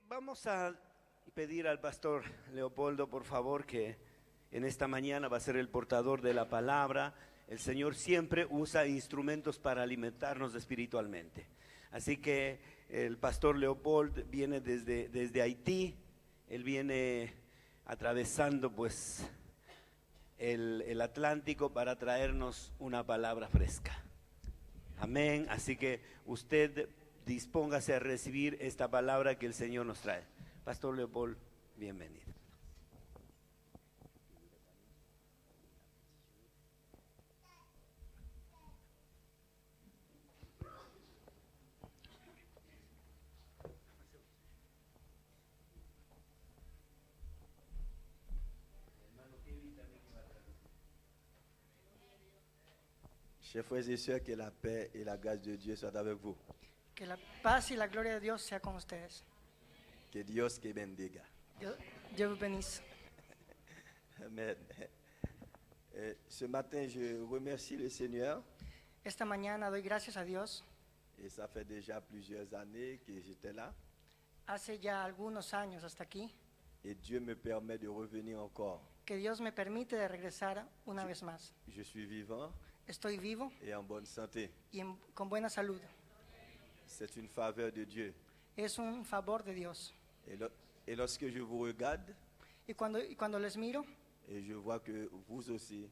Vamos a pedir al pastor Leopoldo, por favor, que en esta mañana va a ser el portador de la palabra. El Señor siempre usa instrumentos para alimentarnos espiritualmente. Así que el pastor Leopoldo viene desde Haití. Él viene atravesando pues el Atlántico para traernos una palabra fresca. Amén. Así que usted dispóngase a recibir esta palabra que el Señor nos trae. Pastor Leopoldo, bienvenido. Chers frères et sœurs, que la paix et la grâce de Dieu soient avec vous. Que la paz y la gloria de Dios sea con ustedes. Que Dios que bendiga. Dios vous bénisse. Amen. Ce matin, je remercie le Seigneur. Esta mañana doy gracias a Dios. Et ça fait déjà plusieurs années que j'étais là. Hace ya algunos años hasta aquí Et Dieu me permet de revenir encore. que Dios me permite de regresar una vez más. Je suis vivant Estoy vivo et en bonne santé. y con buena salud. C'est une faveur de Dieu. Es un favor de Dios. Et lorsque je vous regarde, Y cuando les miro et je vois que vous aussi,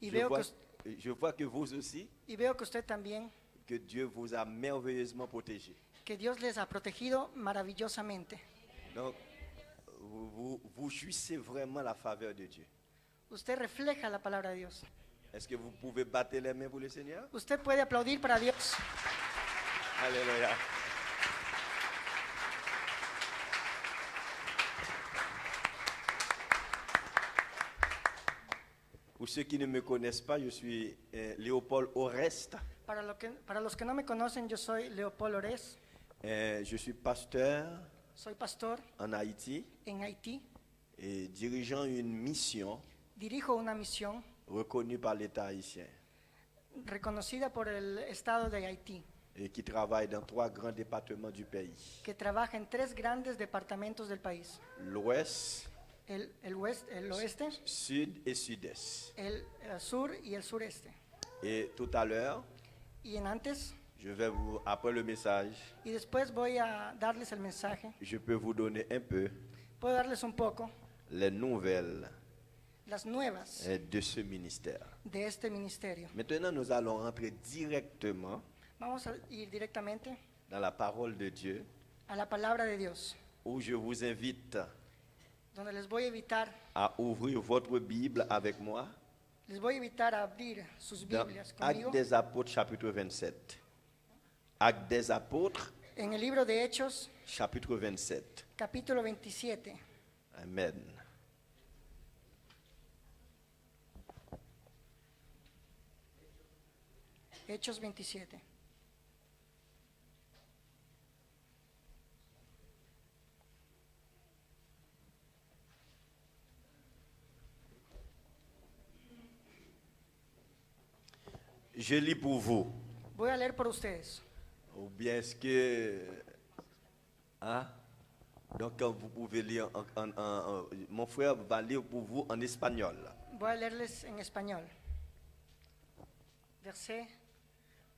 y je vois que vous aussi, veo que usted también, que Dieu vous a merveilleusement protégé. que Dios les ha protegido maravillosamente. Donc, vous jouissez vraiment la faveur de Dieu. Usted refleja la palabra de Dios. Est-ce que vous pouvez battre les mains pour le Seigneur? Usted puede aplaudir para Dios. Alléluia. Pour ceux qui ne me connaissent pas, je suis Léopold Oreste. Para los que no me conocen, yo soy Leopoldo Ores. Je suis pasteur Soy pastor en Haïti en Haití. et dirigeant une mission Dirijo una misión reconnue par l'État haïtien reconocida por el Estado de Haití, et qui travaille dans 3 grands départements du pays. que trabaja en 3 grandes departamentos del país: L'Ouest, el oeste, Sud et Sud-Est. el sur y el sureste. Et tout à l'heure, Y antes, je vais vous, après le message, y después voy a darles el mensaje. je peux vous donner un peu Puedo darles un poco les nouvelles las nuevas de ce ministère. de este ministerio. Maintenant, nous allons rentrer directement Vamos a ir directamente dans la parole de Dieu, a la palabra de Dios, où je vous invite donde les voy a invitar, à ouvrir votre Bible avec moi a abrir sus dans Biblias Actes conmigo des Apôtres, chapitre 27. Actes des Apôtres, en el libro de Hechos, chapitre 27. capítulo 27. Amen. Hechos 27. Je lis pour vous. Voy a leer por ustedes. Ou bien est-ce que... Hein? Donc, vous pouvez lire mon frère va lire pour vous en espagnol. Voy a leerles en español.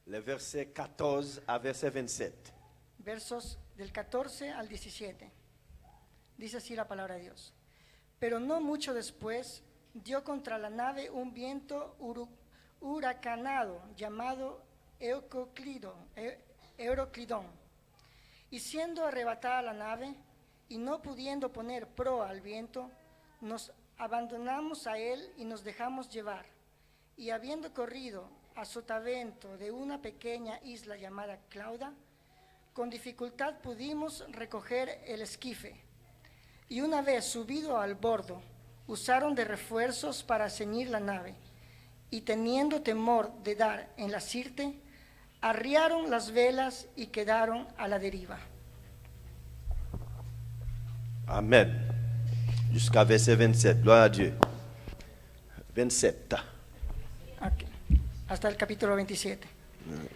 Les versets 14 à verset 27. Versos del 14 al 17. Dice así la palabra de Dios. Pero no mucho después dio contra la nave un viento huracanado llamado Euroclidón. Y siendo arrebatada la nave y no pudiendo poner proa al viento, nos abandonamos a él y nos dejamos llevar. Y habiendo corrido a sotavento de una pequeña isla llamada Clauda, con dificultad pudimos recoger el esquife. Y una vez subido al bordo, usaron de refuerzos para ceñir la nave. Y teniendo temor de dar en la sirte, arriaron las velas y quedaron a la deriva. Amen. Jusqu'à verset 27. Gloire à Dieu. 27. Aquí, hasta el capítulo 27.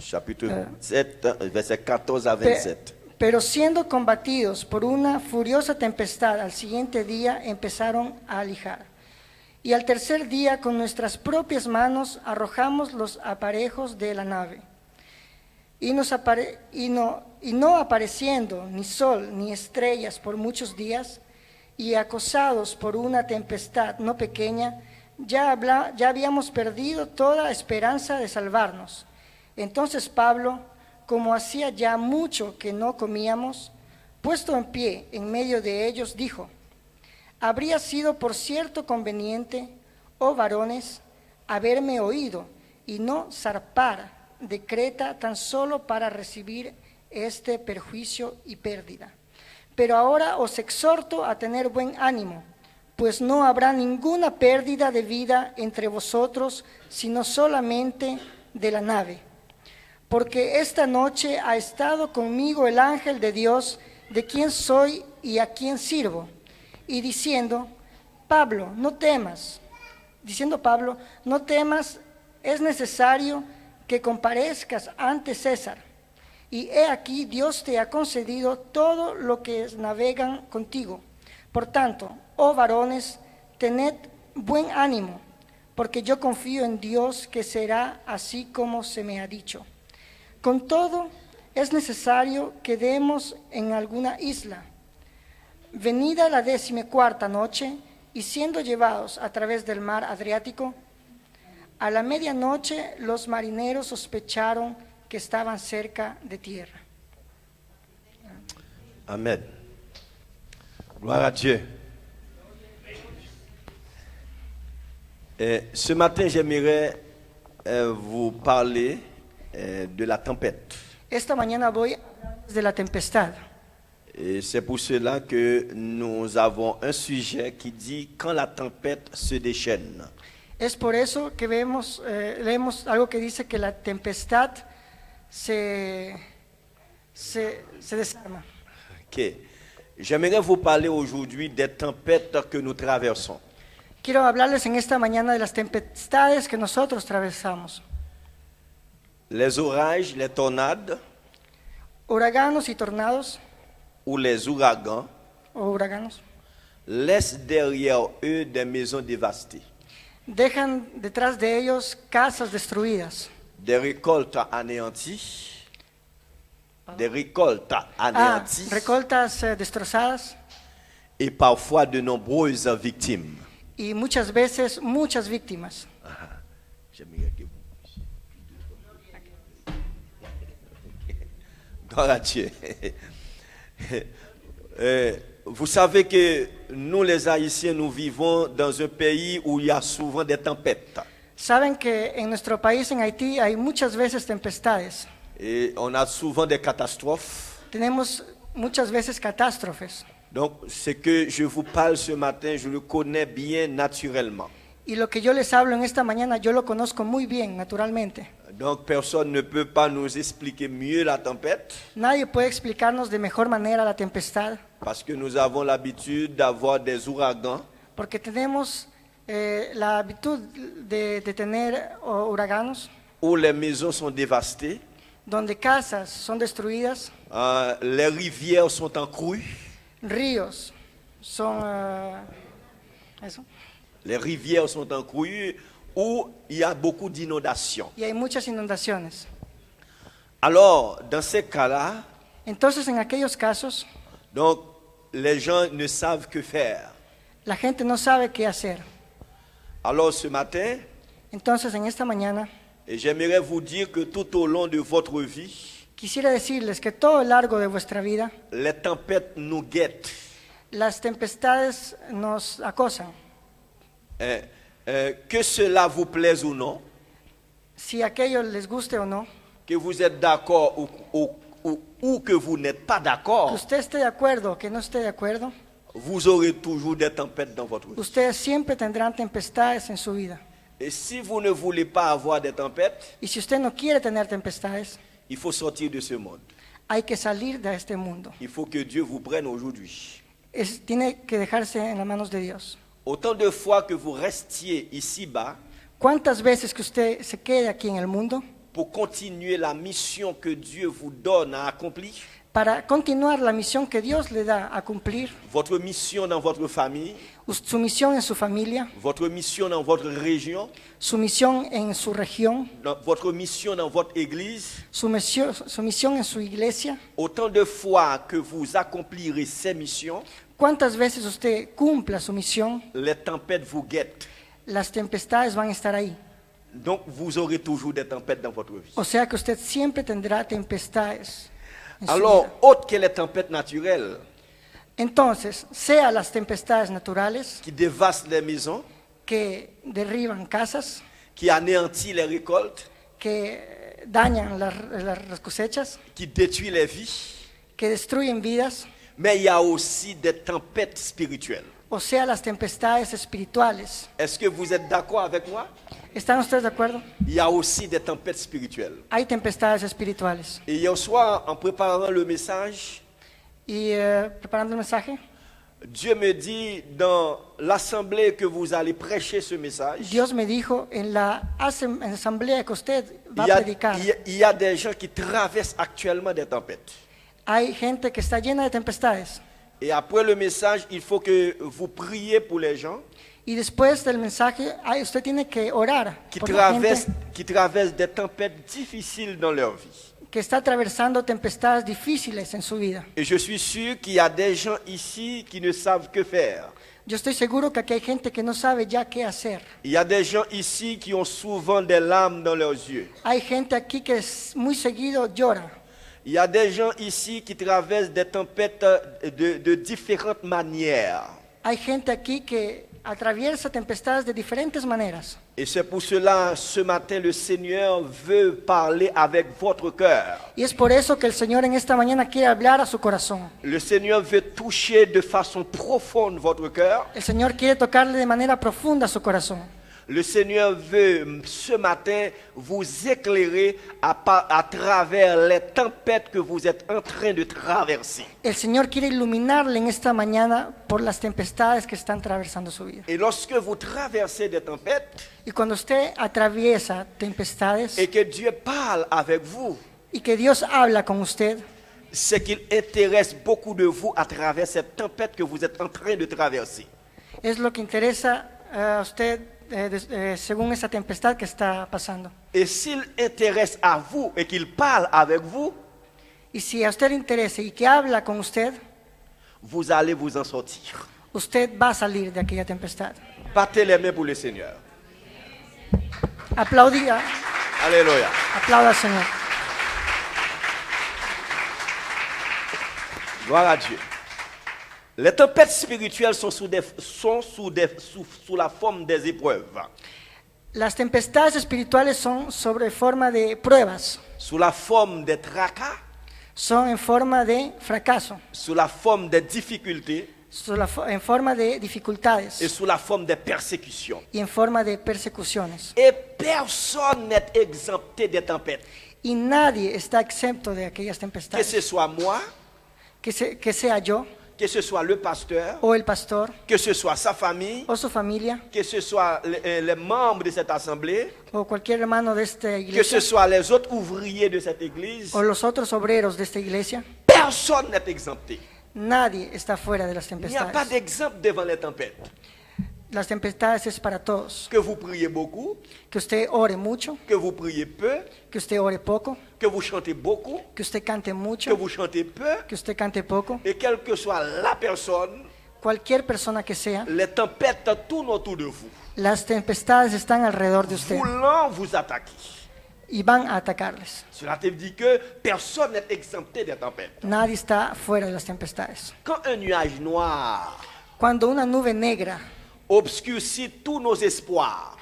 Chapitre 27, verset 14 à 27. Pero siendo combatidos por una furiosa tempestad, al siguiente día empezaron a alijar. Y al tercer día con nuestras propias manos arrojamos los aparejos de la nave. Y no apareciendo ni sol ni estrellas por muchos días, y acosados por una tempestad no pequeña, ya habíamos perdido toda esperanza de salvarnos. Entonces Pablo, como hacía ya mucho que no comíamos, puesto en pie en medio de ellos, dijo: habría sido por cierto conveniente, oh varones, haberme oído y no zarpar de Creta tan solo para recibir este perjuicio y pérdida. Pero ahora os exhorto a tener buen ánimo, pues no habrá ninguna pérdida de vida entre vosotros, sino solamente de la nave. Porque esta noche ha estado conmigo el ángel de Dios, de quien soy y a quien sirvo, y diciendo, Pablo, no temas, es necesario que comparezcas ante César. Y he aquí, Dios te ha concedido todo lo que navegan contigo. Por tanto, oh varones, tened buen ánimo, porque yo confío en Dios que será así como se me ha dicho. Con todo, es necesario que demos en alguna isla. Venida la 14ª noche, y siendo llevados a través del mar Adriático, a la medianoche los marineros sospecharon que estaban cerca de tierra. Amen. Gloire à Dieu. Ce matin, j'aimerais vous parler de la tempête. Esta mañana voy a hablar de la tempestad. Et c'est pour cela que nous avons un sujet qui dit quand la tempête se déchaîne. Es por eso que leemos algo que dice que la tempestad se desarma. Ok. J'aimerais vous parler aujourd'hui des tempêtes que nous traversons. Quiero hablarles en esta mañana de las tempestades que nosotros atravesamos. Les orages, les tornades Uraganos y tornados ou les ouragans o uraganos laissent derrière eux des maisons dévastées, dejan detrás de ellos casas destruidas, des récoltes anéanties, recoltas destrozadas et parfois de nombreuses victimes. y muchas veces muchas víctimas. J'aimerais que vous- Gloire à Dieu. Vous savez que nous les Haïtiens, nous vivons dans un pays où il y a souvent des tempêtes. Saben que en nuestro país, en Haití, hay muchas veces tempestades. Et on a souvent des catastrophes. Tenemos muchas veces catástrofes. Donc, ce que je vous parle ce matin, je le connais bien naturellement. Y lo que yo les hablo en esta mañana, yo lo conozco muy bien, naturalmente. Donc, personne ne peut pas nous expliquer mieux la tempête Nadie puede explicarnos de mejor manera la tempestad, parce que nous avons l'habitude d'avoir des ouragans porque tenemos la habitud de tener uraganos, où les maisons sont dévastées, donde casas son destruidas, les rivières sont en crue, ríos son eso, les rivières sont en crue, où il y a beaucoup d'inondations. y hay muchas inundaciones. Alors, dans ces cas-là, Entonces, en aquellos casos, donc, les gens ne savent que faire. la gente no sabe qué hacer. Alors, ce matin, Entonces, en esta mañana, et j'aimerais vous dire que tout au long de votre vie, quisiera decirles que todo lo largo de vuestra vida, les tempêtes nous guettent. las tempestades nos acosan. Que cela vous plaise ou non, Si aquello les guste o no, que vous êtes d'accord ou que vous n'êtes pas que d'accord, usted esté de acuerdo o que no esté de acuerdo, vous aurez toujours des tempêtes dans votre vie. ustedes siempre tendrán tempestades en su vida. Et si vous ne voulez pas avoir des tempêtes, Y si usted no quiere tener tempestades, il faut sortir de ce monde. hay que salir de este mundo. Il faut que Dieu vous prenne aujourd'hui. Tiene que dejarse en las manos de Dios. Autant de fois que vous restiez ici-bas ¿Cuántas veces que usted se quede aquí en el mundo pour continuer la mission que Dieu vous donne à accomplir, para continuar la misión que Dios le da a cumplir, votre mission dans votre famille, su misión en su familia, votre mission dans votre région, su misión en su región, votre mission dans votre église. su misión en su iglesia. Autant de fois que vous accomplirez ces missions, ¿Cuántas veces usted cumpla su misión? les tempêtes vous guettent. Las tempestades van a estar ahí. Donc vous aurez toujours des tempêtes dans votre vie. O sea que usted siempre tendrá tempestades en su Alors, vida. autres que les tempêtes naturelles Entonces, sea las tempestades naturales qui dévastent les maisons, que derriban casas, qui anéantissent les récoltes, que dañan las cosechas, qui détruisent les vies, que destruyen vidas, mais il y a aussi des tempêtes spirituelles. o sea las tempestades espirituales. Est-ce que vous êtes d'accord avec moi? ¿Están ustedes de acuerdo? Il y a aussi des tempêtes spirituelles. Hay tempestades espirituales. Et hier soir, en préparant le message, Y preparando el mensaje, Dieu me dit dans l'assemblée que vous allez prêcher ce message, Dios me dijo en la asamblea que usted va il y a a, predicar, il y a des gens qui traversent actuellement des tempêtes. hay gente que está llena de tempestades. Et après le message, il faut que vous priez pour les gens Y después del mensaje, usted tiene que orar qui por la traversent, gente qui traversent des tempêtes difficiles dans leur vie. que está atravesando tempestades difíciles en su vida. Et je suis sûr qu'il y a des gens ici qui ne savent que faire. Yo estoy seguro que aquí hay gente que no sabe ya qué hacer. Il y a des gens ici qui ont souvent des larmes dans leurs yeux. Hay gente aquí que muy seguido llora. Il y a des gens ici qui traversent des tempêtes de différentes manières. Hay gente aquí que atraviesa tempestades de diferentes maneras. Et c'est pour cela, ce matin, le Seigneur veut parler avec votre cœur. Y es por eso que el Señor en esta mañana quiere hablar a su corazón. Le Seigneur veut toucher de façon profonde votre cœur. El Señor quiere tocarle de manera profunda su corazón. Le Seigneur veut ce matin vous éclairer à travers les tempêtes que vous êtes en train de traverser. El Señor quiere iluminarle en esta mañana por las tempestades que están atravesando su vida. Et lorsque vous traversez des tempêtes Y cuando usted atraviesa tempestades et que Dieu parle avec vous, y que Dios habla con usted, c'est qu'il intéresse beaucoup de vous à travers cette tempête que vous êtes en train de traverser. es lo que interesa a usted según esa tempestad que está pasando. Et s'il intéresse à vous et qu'il parle avec vous, Y si a usted le interesa y que habla con usted, vous allez vous en sortir. usted va a salir de aquella tempestad. Battez les mains pour le Seigneur. Aplauda Alléluia. al Señor. Gloire à Dieu. Les tempêtes spirituelles sont sous la forme des épreuves, Las tempestades espirituales son sobre forma de pruebas, sous la forme des tracas, son en forma de fracaso, sous la forme des difficultés en forma de dificultades et sous la forme des persécutions. y en forma de persecuciones. Et personne n'est exempté des tempêtes. Y nadie está exento de aquellas Que tempestades. ce soit moi, Que sea yo que ce soit le pasteur, o el pastor que ce soit sa famille, o su familia que ce soit les membres de cette assemblée, o cualquier hermano de esta que ce iglesia soit les autres ouvriers de cette église, o los otros obreros de esta iglesia, personne n'est exempté. nadie está fuera de las Il n'y a pas tempestades. d'exemple devant les tempêtes. Las tempestades es para todos. Que vous priez beaucoup, Que usted ore mucho, que vous priez peu, que usted ore poco, que vous chantez beaucoup, que usted cante que mucho, vous chantez peu, que usted cante poco. et quelle que soit la personne, Cualquier persona que sea, les tempêtes tournent autour de vous, las tempestades están alrededor de usted voulant vous attaquer. y van a atacarles. Cela te dit que personne n'est exempté des tempêtes. Nadie está fuera de las tempestades. Quand un nuage noir Cuando una nube negra obscurcit tous nos espoirs,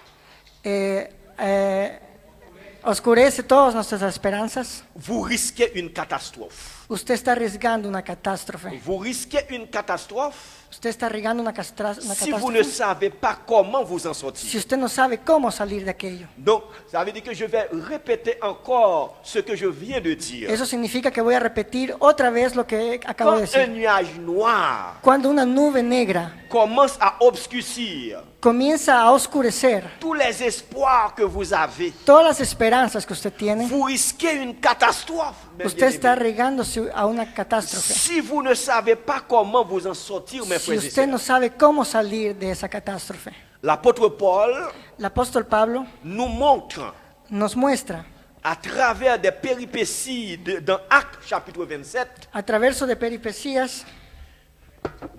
oscurece todas nuestras esperanzas, vous risquez une catastrophe. usted está arriesgando una catástrofe. Vous risquez une catastrophe Usted está arriesgando una si vous ne catástrofe savez pas comment vous en si sortir. usted no sabe cómo salir de aquello. Donc, ça veut dire que je vais répéter encore ce que je viens de dire. Eso significa que voy a repetir otra vez lo que acabo de Quand un decir. nuage noir Cuando una nube negra commence à obscurcir comienza a oscurecer tous les espoirs que vous avez, todas las esperanzas que usted tiene, vous risquez une catastrophe. mes usted está bien-aimés. regándose a una catástrofe. Si vous ne savez pas comment vous en sortir, mes Si frères et usted no sœurs, sabe cómo salir de esa catástrofe, l'apôtre Paul el apóstol Pablo nous montre nos muestra à travers des péripéties dans Actes chapitre 27, a través de peripecias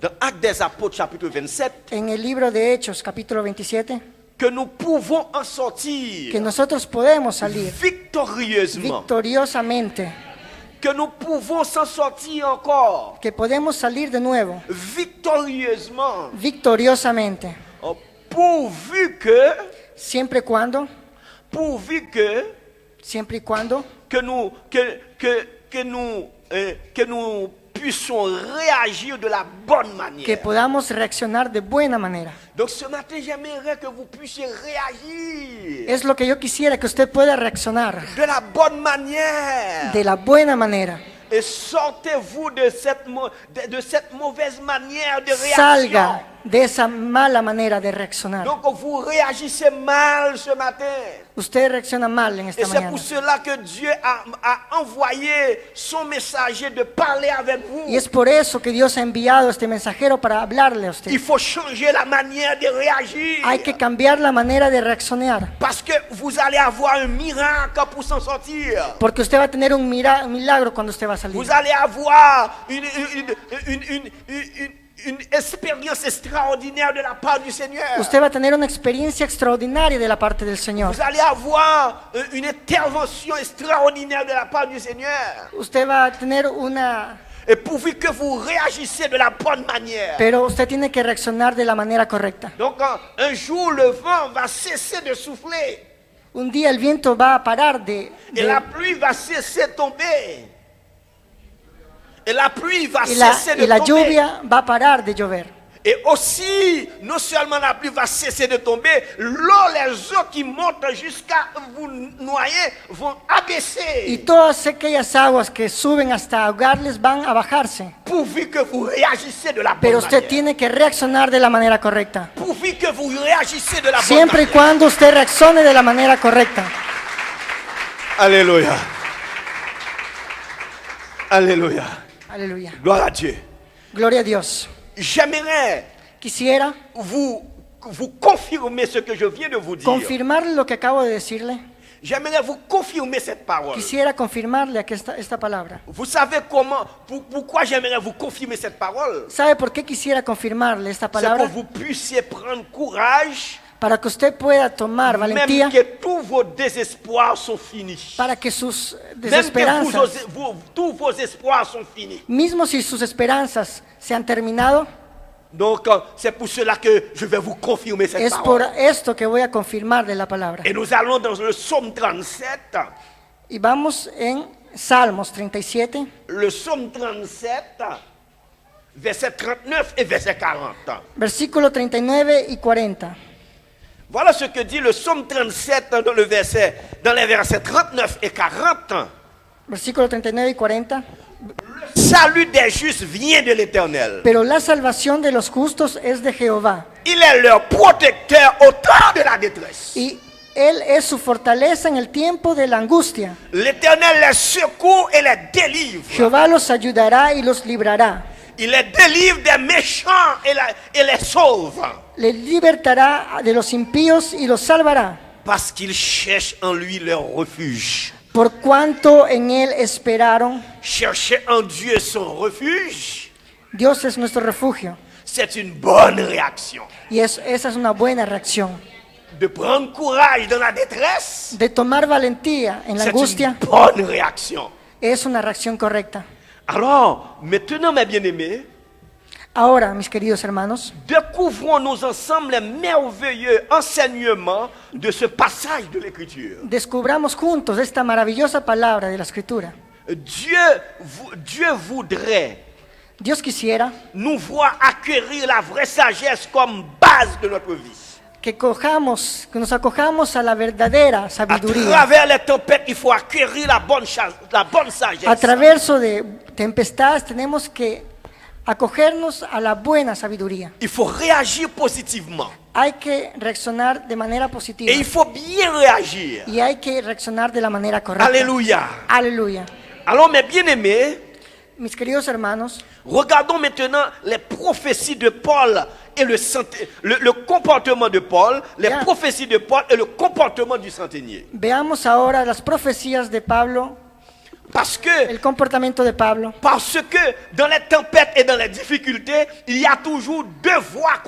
dans Actes des apôtres chapitre 27, en el libro de Hechos capítulo 27 que nous pouvons en sortir que nosotros podemos salir victorieusement, victoriosamente, que nous pouvons s'en sortir encore que podemos salir de nuevo victorieusement, victoriosamente, pourvu que, siempre y cuando siempre y cuando que nous puissions réagir de la bonne que manière. podamos reaccionar de buena manera. Donc ce matin, j'aimerais que vous puissiez réagir Es lo que yo quisiera, que usted pueda reaccionar de la bonne manière. de la buena manera. Et sortez-vous de cette mauvaise manière de réaction. Salga de esa mala manera de reaccionar. Donc vous réagissez mal ce matin. Usted reacciona mal en Et esta c'est mañana. pour cela que Dieu a envoyé son messager de parler avec vous. Y es por eso que Dios ha enviado a este mensajero para hablarle a usted. Il faut changer la manière de réagir. Hay que cambiar la manera de reaccionar, Parce que vous allez avoir un miracle pour s'en sortir. porque usted va a tener un milagro cuando usted va a salir. Vous allez avoir une expérience extraordinaire de la part du Seigneur. Usted va a tener una experiencia extraordinaria de la parte del Señor. Vous allez avoir une intervention extraordinaire de la part du Seigneur. Usted va a tener una... Et pourvu que vous réagissez de la bonne manière. Pero usted tiene que reaccionar de la manera correcta. Donc un jour le vent va cesser de souffler. Un día el viento va a parar Et la pluie va cesser de tomber. Et la pluie va cesser de y la tomber. lluvia va a parar de llover. Et aussi, non seulement la pluie va cesser de tomber, l'eau, les eaux qui montent jusqu'à vous noyer vont Y abaisser. todas aquellas aguas que suben hasta ahogarles van a bajarse. Pourvu que vous réagissez de la bonne Pero usted manière. tiene que reaccionar de la manera correcta. Pourvu que vous réagissez de la bonne Siempre y manière. cuando usted reaccione de la manera correcta. Alléluia. Alléluia. Aleluya. Gloire à Dieu. Gloria a Dios. J'aimerais Quisiera vous confirmer ce que je viens de vous dire. confirmarle lo que acabo de decirle. J'aimerais vous confirmer cette parole. Quisiera confirmarle aquí esta palabra. Vous savez comment, pourquoi j'aimerais vous confirmer cette parole? ¿Sabe por qué quisiera confirmarle esta C'est pour palabra? que vous puissiez prendre courage, Para que usted pueda tomar valentía, même que tous vos désespoirs sont finis. para que sus Même que desesperanzas, tous vos espoirs sont finis. mismo si sus esperanzas se han terminado, Donc, c'est pour cela que je vais vous confirmer cette es por parole. esto que voy a confirmarle la palabra. Et nous allons dans le psaume 37. Y vamos en Salmos 37, Le psaume 37, verset 39 et verset 40. versículo 39 y 40. Voilà ce que dit le psaume 37 dans les versets 39 et 40. Versículo 39 y 40. Salut des justes vient de l'Éternel. Pero la salvación de los justos es de Jehová, Il est leur protecteur au temps de la détresse. y Él es su fortaleza en el tiempo de la angustia. L'Éternel les secourt et les délivre. Jehová los ayudará y los librará. Il les délivre des méchants et les sauve. Les libertará de los impíos y los salvará, Parce qu'ils cherchent en lui leur refuge. por cuanto en Él esperaron. Chercher en Dieu son refuge, Dios es nuestro refugio, c'est une bonne réaction. y esa es una buena reacción. De prendre courage dans la détresse, De tomar valentía en la c'est angustia une bonne réaction. es una reacción correcta. Alors, maintenant, mes bien-aimés, Ahora, mis queridos hermanos, découvrons-nous ensemble les merveilleux enseignements de ce passage de l'Écriture. descubramos juntos esta maravillosa palabra de la Escritura. Dieu voudrait Dios quisiera nous voir acquérir la vraie sagesse comme base de notre vie. que nos acojamos a la verdadera À sabiduría. travers les tempêtes, il faut acquérir la bonne sagesse. A través de tempestades tenemos que acogernos a la buena sabiduría. Il faut réagir positivement. Hay que reaccionar de manera Et positiva il faut bien réagir. y hay que reaccionar de la manera correcta. Alléluia. Aleluya. Alors mes bien-aimés, Mis queridos hermanos, regardons maintenant les prophéties de Paul et le comportement de Paul, les Bien. prophéties de Paul et le comportement du centenier. veamos ahora las profecías de Pablo, Parce que el comportamiento de Pablo. Parce que dans les tempêtes et dans les difficultés, il y a toujours deux voix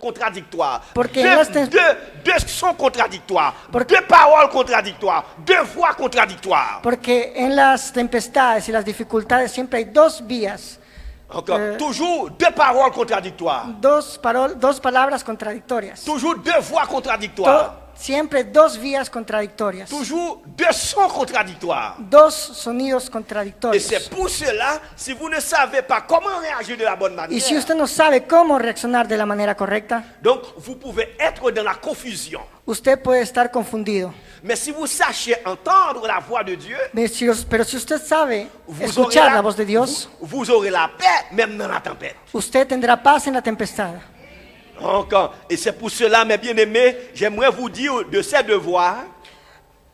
contradictoires. Porque en las Deux sons contradictoires. Porque- Deux paroles contradictoires. Deux voix contradictoires. Porque en las tempestades y las dificultades siempre hay dos vías, Encore. Toujours deux paroles contradictoires. dos palabras contradictorias. Toujours deux voix contradictoires. Siempre dos vías contradictorias, Toujours deux sons contradictoires. dos sonidos Et contradictorios. c'est pour cela, si vous ne savez pas comment réagir de la bonne manière, Y si usted no sabe cómo reaccionar de la manera correcta, donc vous pouvez être dans la confusion. usted puede estar confundido. Mais si vous sachez entendre la voix de Dieu, Pero si usted sabe vous aurez, escuchar la voz de Dios, vous aurez la paix même dans la tempête. usted tendrá paz en la tempestad. Donc, et c'est pour cela, mes bien-aimés, j'aimerais vous dire de ces deux voies.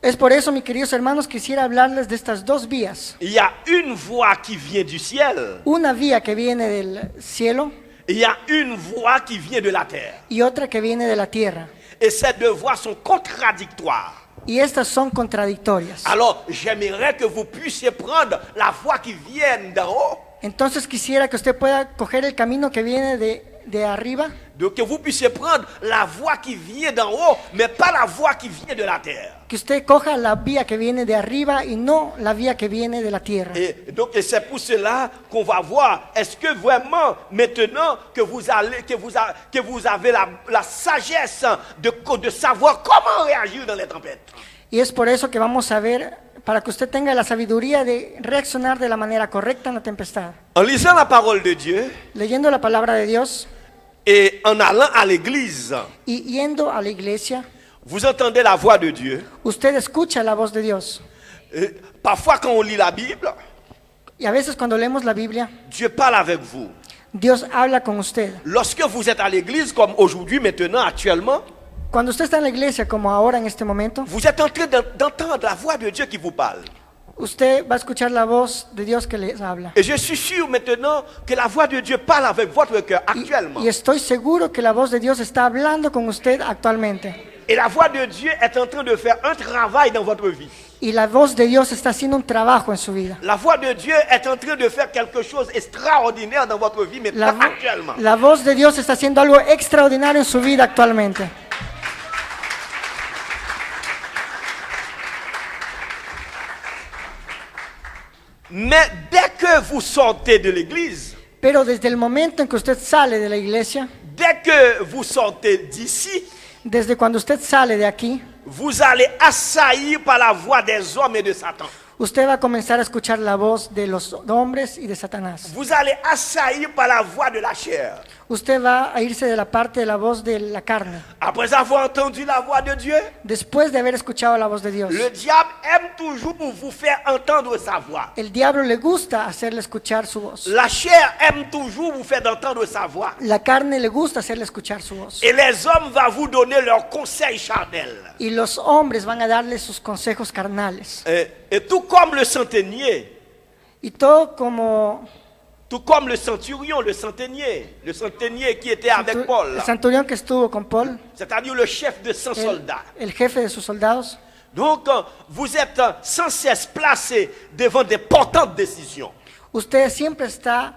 Es por eso, mis queridos hermanos, quisiera hablarles de estas dos vías. Il y a une voix qui vient du ciel, Una vía que viene del cielo et il y a une voix qui vient de la terre. y otra que viene de la tierra. Et ces deux voix sont contradictoires. Y estas son contradictorias. Alors, j'aimerais que vous puissiez prendre la voix qui vient d'en haut, Entonces quisiera que usted pueda coger el camino que viene de arriba, donc que vous puissiez prendre la voix qui vient d'en haut, mais pas la voix qui vient de la terre. que usted coja la vía que viene de arriba y no la vía que viene de la tierra. Et donc, et c'est pour cela qu'on va voir, est-ce que vraiment, maintenant que vous avez la sagesse de savoir comment réagir dans les tempêtes. Y es por eso que vamos a ver, para que usted tenga la sabiduría de reaccionar de la manera correcta en la tempestad. En lisant la parole de Dieu Leyendo la palabra de Dios et en allant à l'église, y yendo a la iglesia, vous entendez la voix de Dieu. usted escucha la voz de Dios. Parfois, quand on lit la Bible, Y a veces cuando leemos la Biblia, Dieu parle avec vous. Dios habla con usted. Lorsque vous êtes à l'église, comme aujourd'hui, maintenant, actuellement, Cuando usted está en la iglesia, como ahora en este momento, vous êtes en train d'entendre la voix de Dieu qui vous parle. usted va a escuchar la voz de Dios que les habla. Et je suis sûr maintenant que la voix de Dieu parle avec votre cœur actuellement. Y estoy seguro que la voz de Dios está hablando con usted actualmente. Et la voix de Dieu est en train de faire un travail dans votre vie. Y la voz de Dios está haciendo un trabajo en su vida. La voix de Dieu est en train de faire quelque chose d'extraordinaire dans votre vie maintenant, actuellement. La voz de Dios está haciendo algo extraordinario en su vida actualmente. Mais dès que vous sortez de l'église, Pero desde el momento en que usted sale de la iglesia, dès que vous sortez d'ici, desde cuando usted sale de aquí, vous allez assaillir par la voix des hommes et de Satan. usted va a comenzar a escuchar la voz de los hombres y de Satanás. Vous allez assaillir par la voix de la chair. Usted va a irse de la parte de la voz de la carne. Après avoir entendu la voix de Dieu, Después de haber escuchado la voz de Dios, le diable aime toujours vous faire entendre sa voix. el diablo le gusta hacerle escuchar su voz. La chair aime toujours vous faire entendre sa voix. La carne le gusta hacerle escuchar su voz. Et les hommes vont vous donner leurs conseils charnels. Y los hombres van a darle sus consejos carnales. Et tout comme le centenier, Y todo como tout comme le centurion, le centenier qui était avec Paul, el centurión que estuvo con Paul, c'est-à-dire le chef de 100 soldats. el jefe de sus soldados. Donc, vous êtes sans cesse placé devant d'importantes décisions. Usted siempre está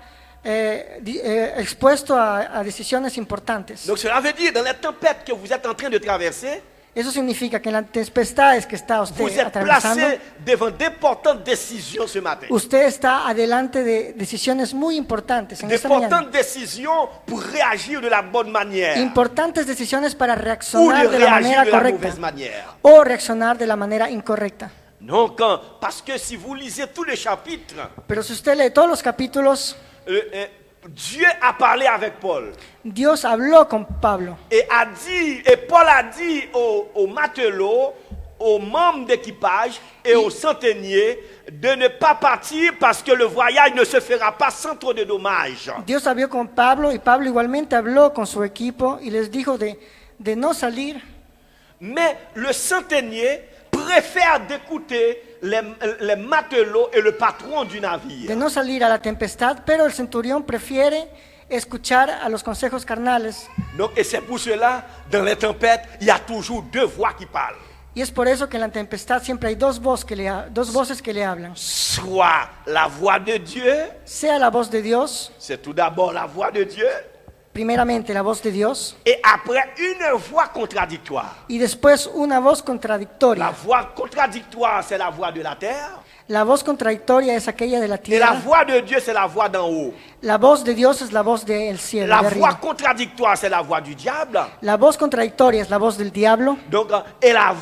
expuesto a decisiones importantes. Donc, cela veut dire, dans les tempêtes que vous êtes en train de traverser, Eso significa que en las tempestades que está vous usted êtes atravesando, placé devant d'importantes décisions ce matin. usted está adelante de decisiones muy importantes en esta mañana. D'importantes décisions pour réagir de la bonne manière Importantes decisiones para ou de reaccionar de la réagir manera de la correcta mauvaise manière. o reaccionar de la manera incorrecta. Donc, parce que si vous lisez tous les chapitres, Pero si usted lee todos los capítulos, Dieu a parlé avec Paul Dios habló con Pablo et Paul a dit aux matelots, aux membres d'équipage et aux centeniers de ne pas partir parce que le voyage ne se fera pas sans trop de dommages. Dios habló con Pablo y Pablo igualmente habló con su equipo y les dijo de no salir. Mais le centenier préfère d'écouter les matelots et le patron du de navire. no salir a la tempestad, pero el centurión prefiere escuchar a los consejos carnales. Donc, et c'est pour cela, dans les tempêtes, il y a toujours deux voix qui parlent. Y es por eso que en la tempestad siempre hay dos voces que le hablan. Soit la voix de Dieu, Sea la voz de Dios, c'est tout d'abord la voix de Dieu, primeramente la voz de Dios, et après une voix contradictoire. y después una voz La contradictoria. voix contradictoire, c'est la voix de la terre, La voz contradictoria es aquella de la et la tierra. voix de Dieu, c'est la voix d'en haut. La voz de Dios es la voz del cielo, La de voix arriba. contradictoire, c'est la voix du diable. La voz contradictoria es la voz del diablo, Donc, et la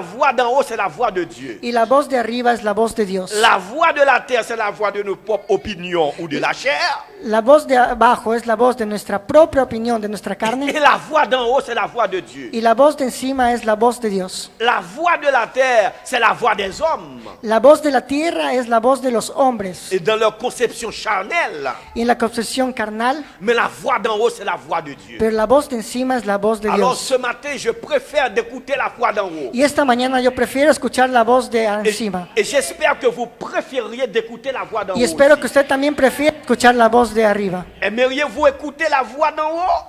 voix d'en haut, c'est la voix de Dieu. y la voz de arriba es la voz de Dios. La voix de la terre, c'est la voix de nos propres opinions ou de la chair. La voz de abajo es la voz de nuestra propia opinión, de nuestra Et carne, la voix d'en haut, c'est la voix de Dieu. y la voz de encima es la voz de Dios. La voix de la terre, c'est la voix des hommes. La voz de la tierra es la voz de los hombres, Et dans leur conception charnelle. y en la concepción carnal, Mais la voix d'en haut, c'est la voix de Dieu. pero la voz de encima es la voz de Alors Dios. ce matin, je préfère d'écouter la voix d'en haut. Y esta mañana yo prefiero escuchar la voz de encima. Et j'espère que vous préfériez d'écouter la voix d'en haut. Y espero aussi. que usted también prefiera escuchar la voz de arriba. Aimeriez-vous écouter la voix d'en haut?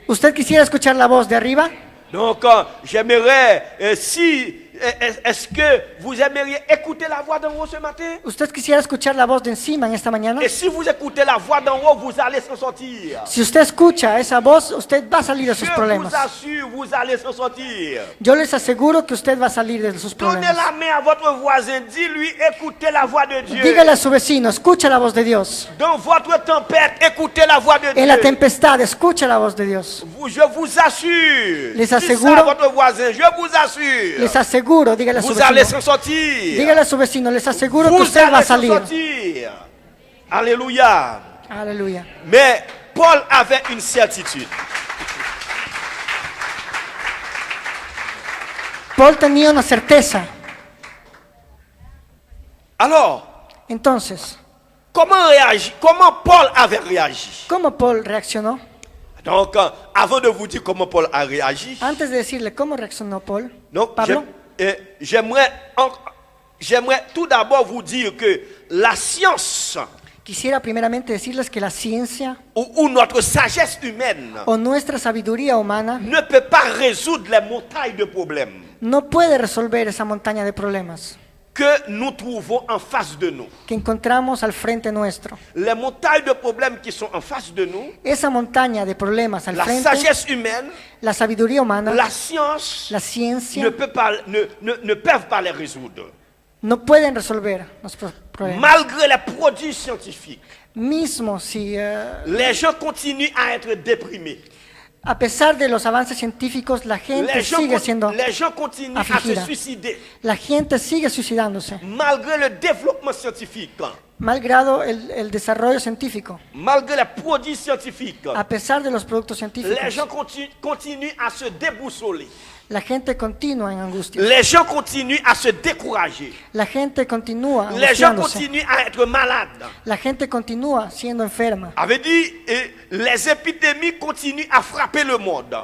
¿Usted quisiera escuchar la voz de arriba? Donc, j'aimerais, est-ce que vous aimeriez écouter la voix d'en haut ce matin? ¿Usted quisiera escuchar la voz de encima en esta mañana? Et si vous écoutez la voix d'en haut, vous allez s'en sortir. Si usted escucha esa voz, usted va a salir de sus Je vous problemas. assure, vous allez s'en sortir. Yo les aseguro que usted va a salir de sus Donnez problemas. la main à votre voisin, dis-lui, écoutez la voix de Dieu. Dígale a su vecino, escucha la voz de Dios. Dans votre tempête, écoutez la voix de En la Dieu. tempestad, escucha la voz de Dios. Je vous assure. Les Dites asseguro. ça à votre voisin, je vous assure. Les aseguro, dígale a su Vous allez s'en vecino. sortir. Dígale a su vecino, les aseguro que Vous usted va a allez s'en salir. sortir. Alléluia. Aleluya. Mais Paul avait une certitude. Paul tenía una certeza. Alors, Entonces, comment Paul avait réagi? ¿cómo Paul reaccionó? Donc, avant de vous dire comment Paul a réagi, Antes de decirle cómo reaccionó Paul, donc, Pablo, j'aimerais tout d'abord vous dire que la science quisiera primeramente decirles que la ciencia ou notre sagesse humaine o nuestra sabiduría humana ne peut pas résoudre les montagnes de problèmes no puede resolver esa montaña de problemas que nous trouvons en face de nous. que encontramos al frente nuestro. Les montagnes de problèmes qui sont en face de nous, Esa montaña de problemas al la frente, sagesse humaine, la sabiduría humana, la science la ciencia, ne peuvent pas les résoudre. no pueden resolver los problemas. Malgré les produits scientifiques, Mismo si, les gens continuent à être déprimés. a pesar de los avances científicos, la gente sigue siendo Les gens continuent à se afligida. suicider. La gente sigue suicidándose, Malgré le développement scientifique, malgrado el desarrollo científico, malgré les produits scientifiques, a pesar de los productos les científicos, gens continuent à se déboussoler. la gente continúa en angustia. Les gens continuent à se décourager. La gente continúa Les gens angustiándose. continuent à être malades. La gente continúa siendo enferma. Avait dit, les épidémies continuent à frapper le monde.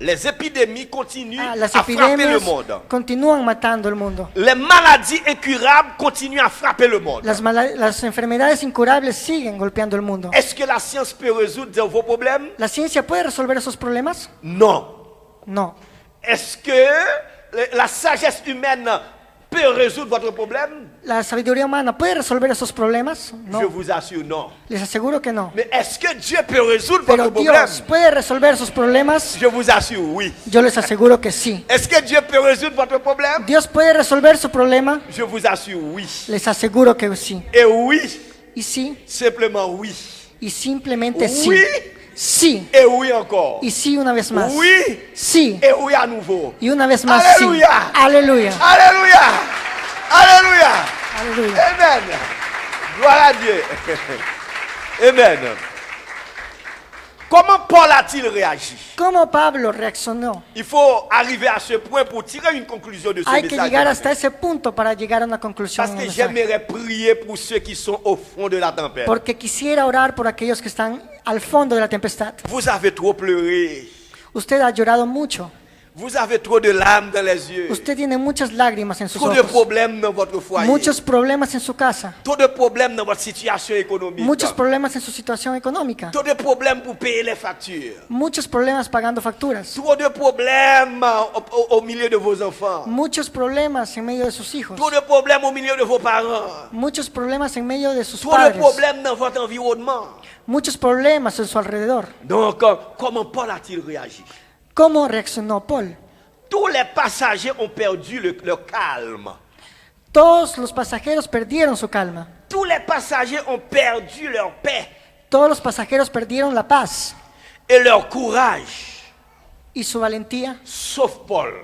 Les épidémies continuent Las à frapper le epidemias monde. continúan matando el mundo. Les maladies incurables continuent à frapper le monde. Las enfermedades incurables siguen golpeando el mundo. Est-ce que la science peut résoudre vos problèmes? ¿La ciencia puede resolver esos problemas? Non. No. Est-ce que la sagesse humaine peut résoudre votre problème? ¿La sabiduría humana puede resolver esos problemas? Je No. vous assure, non. Les aseguro que no. Mais est-ce que Dieu peut résoudre Pero votre problème? Dios puede resolver esos problemas. Je vous assure, oui. Yo les aseguro que sí. Est-ce que Dieu peut résoudre votre problème? Dios puede resolver su problema. Je vous assure, oui. Les aseguro que sí. Et oui, Y sí. simplement oui. Y simplemente sí. Oui. Sí. Et oui encore. Y sí una vez más. Oui. Sí. Et oui à nouveau. Y una vez más Aleluya. sí. Aleluya. Alléluia. Alléluia. Aleluya. Amen. Gloire à Dieu. Amen. Comment Paul a-t-il réagi? ¿Cómo Pablo reaccionó? Il faut arriver à ce point pour tirer une conclusion de ce Hay que message. llegar hasta ese punto para llegar a una conclusión. Parce en que el mensaje. j'aimerais prier pour ceux qui sont au fond de la tempête. Porque quisiera orar por aquellos que están al fondo de la tempestad. Vous avez trop pleuré. Usted ha llorado mucho. Vous avez trop de larmes dans les yeux. Usted tiene muchas lágrimas en sus Trop de ojos. problèmes dans votre foyer. Muchos problemas en su casa. Trop de problèmes dans votre situation économique. Muchos problemas en su situación económica. Trop de problèmes pour payer les factures. Muchos problemas pagando facturas. Trop de problèmes au milieu de vos enfants. Muchos problemas en medio de sus hijos. Trop de problèmes au milieu de vos parents. Muchos problemas en medio de sus Trop de padres. problèmes dans votre environnement. Muchos problemas en su alrededor. Donc, comment Paul a-t-il réagi? ¿Cómo reaccionó Paul? Tous les passagers ont perdu leur calme. Todos los pasajeros perdieron su calma. Tous les passagers ont perdu leur paix Todos los pasajeros perdieron la paz et leur courage, y su valentía, sauf Paul.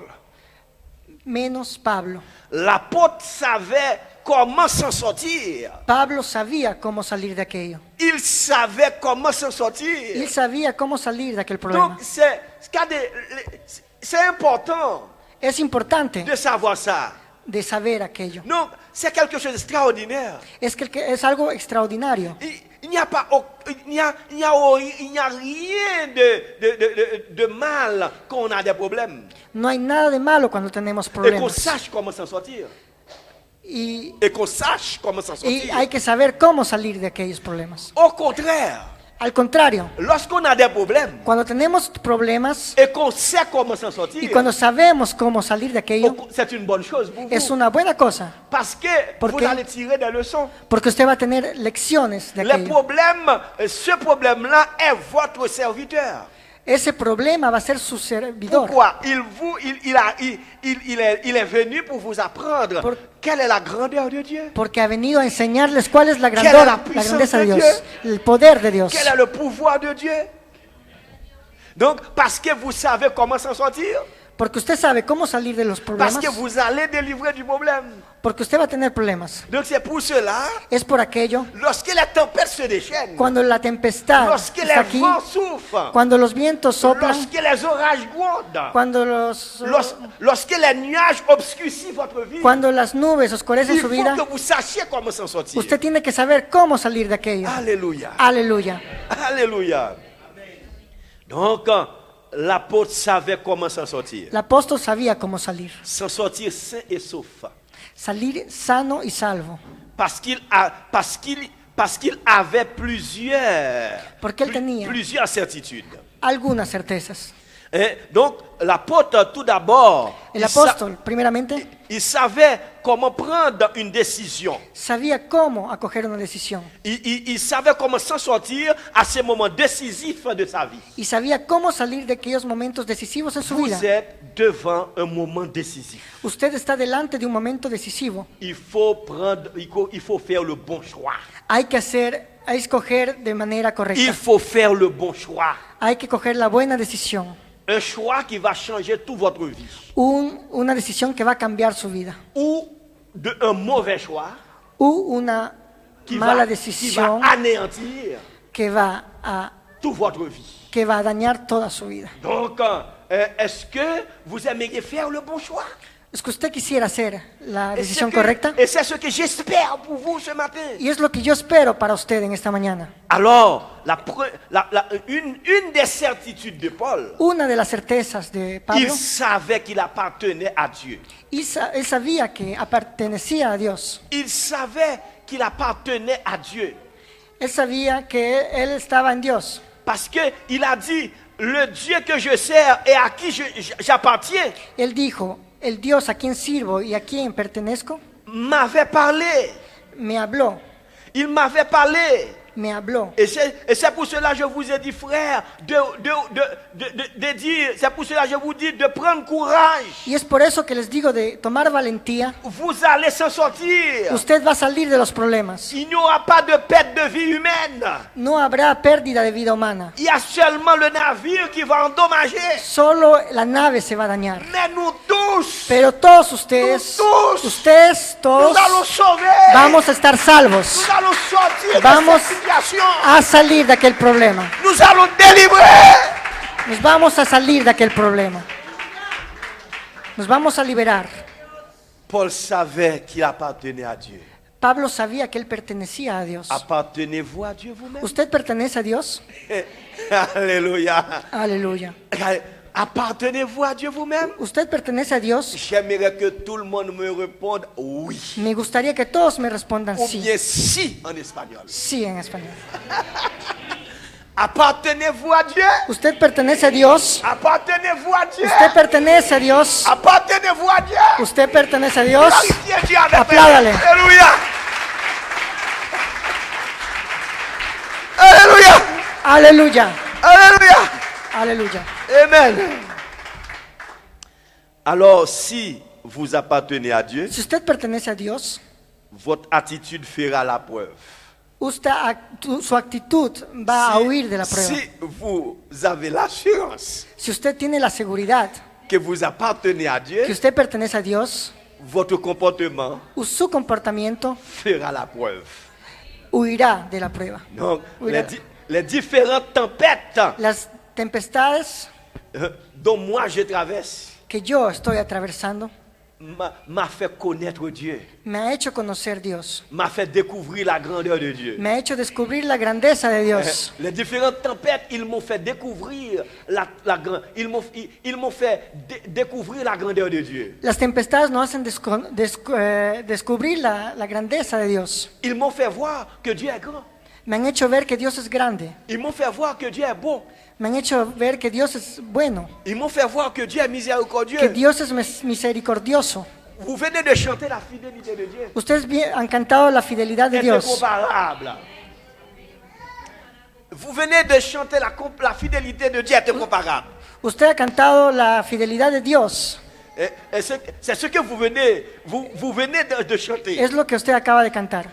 menos Pablo. L'apôtre savait comment s'en sortir. Pablo sabía cómo salir de aquello. Il savait comment s'en sortir. Él sabía cómo salir de aquel problema. Donc, c'est important Es importante de savoir ça. de saber aquello. Non, c'est quelque chose d'extraordinaire. Es algo extraordinario. Il n'y a pas, il n'y a rien de mal quand on a des problèmes. No hay nada de malo cuando tenemos Et qu'on problemas. sache comment s'en sortir. Y Et qu'on sache comment s'en sortir. hay que saber cómo salir de aquellos problemas. Au contraire, Al contrario, lorsqu'on a des problèmes cuando tenemos problemas et qu'on sait comment s'en y sortir, cuando sabemos cómo salir de aquello, c'est une bonne chose pour es vous. una buena cosa, Parce que ¿Por vous qué? allez tirer des leçons. porque usted va a tener lecciones de Les aquello. problèmes, ce problème-là est votre serviteur. Ese problema va a ser su servidor. Pourquoi? Il est venu pour vous apprendre Por- quelle est la grandeur de Dieu, Porque ha venido a enseñarles cuál es la ¿Qué era la grandeza de puissance de Dios, el poder de Dios. quel est le pouvoir de Dieu. Donc, parce que vous savez comment s'en sortir, Porque usted sabe cómo salir de los parce problemas, que vous allez délivrer du problème. porque usted va a tener problemas. Donc, c'est pour cela, Es por aquello, lorsque les tempêtes se déchaînent, cuando la tempestad lorsque está les aquí, vents souffrent, cuando los vientos soplan, lorsque les orages grondent, cuando lorsque les nuages obscurcissent votre vie, cuando las nubes oscurecen il su faut vida, que vous sachiez comment s'en sortir. usted tiene que saber cómo salir de aquello. Alléluia. Aleluya. Alléluia. Donc, l'apôtre savait comment s'en sortir. El apóstol sabía cómo salir. S'en sortir sain et sauf. Salir sano y salvo. Parce qu'il avait Porque él tenía plusieurs certitudes. algunas certezas. Et donc, l'apôtre, tout d'abord, El apóstol, primeramente, il savait comment prendre une décision. sabía cómo acoger una decisión. Il savait comment s'en sortir à ces moments décisifs de sa vie. Y sabía cómo salir de aquellos momentos decisivos en su Vous vida. êtes devant un moment décisif. Usted está delante de un momento decisivo. Il faut faire le bon choix. Hay que escoger de manera Il correcta. faut faire le bon choix. Hay que coger la buena decisión. Un choix qui va changer toute votre vie. Una decisión que va a cambiar su vida. Ou un mauvais choix Una qui mala va decisión anéantir que va toute votre vie. a dañar toda su vida. Donc, est-ce que vous aimeriez faire le bon choix? Es que usted quisiera hacer la Et decisión c'est correcta. et c'est ce que j'espère pour vous ce matin. Y es lo que yo espero para usted en esta mañana. Alors, une des certitudes de Paul, Una de las certezas de il Pablo, savait qu'il appartenait à Dieu. él sabía que pertenecía a Dios. Il savait qu'il appartenait à Dieu. Él sabía que él estaba en Dios. Parce qu'il a dit, le Dieu que je sers et à qui j'appartiens Él dijo, el Dios a quien sirvo y a quien pertenezco, m'avait parlé. me habló, Il m'avait parlé. me habló. Et c'est pour cela que je vous ai dit, frère, de dire, c'est pour cela que je vous dis de prendre courage. Y es por eso que les digo de tomar valentía. Vous allez s'en sortir. Usted va a salir de los problemas. Il n'y aura pas de perte de vie humaine. No habrá pérdida de vida humana. Il y a seulement le navire qui va endommager. Solo la nave se va a dañar. Mais nous tous, Pero todos ustedes, todos, nous allons sauver. vamos a estar salvos. Nous allons sortir Vamos de cette situation. a salir de aquel problema. Nous allons délivrer. Nos vamos a salir de aquel problema. Nos vamos a liberar. Paul savait qu'il appartenait à Dieu. Pablo sabía que él pertenecía a Dios. Appartenez-vous à Dieu vous-même? ¿Usted pertenece a Dios? Alléluia. Aleluya. Appartenez-vous à Dieu vous-même? ¿Usted pertenece a Dios? J'aimerais que tout le monde me réponde oui. Me gustaría que todos me respondan Ou sí. bien si en espagnol. Sí en español. Appartenez-vous à Dieu? ¿Usted pertenece a Dios? Appartenez-vous à Dieu? ¿Usted pertenece a Dios? Appartenez-vous à Dieu? ¿Usted pertenece a Dios? Glorifiez Dieu avec Apláudale. Alléluia. Alléluia. Aleluya. Alléluia. Aleluya. Amen. Alors, si vous appartenez à Dieu, Si usted pertenece a Dios, votre attitude fera la preuve. su actitud va a huir de la prueba. Si vous avez l'assurance Si usted tiene la seguridad que vous appartenez à Dieu, que usted pertenece a Dios, votre comportement su comportamiento fera la preuve. huirá de la prueba. Donc, Huirá. les différentes tempêtes Las tempestades dont moi je traverse que yo estoy atravesando m'a fait connaître Dieu, me ha hecho conocer Dios, m'a fait découvrir la grandeur de Dieu. me ha hecho descubrir la grandeza de Dios. Les différentes tempêtes, ils m'ont fait découvrir ils m'ont fait découvrir la grandeur de Dieu. Las tempestades nos hacen descubrir la grandeza de Dios. Ils m'ont fait voir que Dieu est grand. Me han hecho ver que Dios es grande. Ils m'ont fait voir que Dieu est bon. Me han hecho ver que Dios es bueno, Ils m'ont fait voir que Dieu est miséricordieux. que Dios es misericordioso. Vous venez de chanter la fidélité de Dieu. Ustedes han cantado la fidelidad de C'est Dios. incomparable. Vous venez de chanter la fidélité de Dieu est incomparable. Usted ha cantado la fidelidad de Dios. Et c'est ce que vous venez de chanter. Es lo que usted acaba de cantar.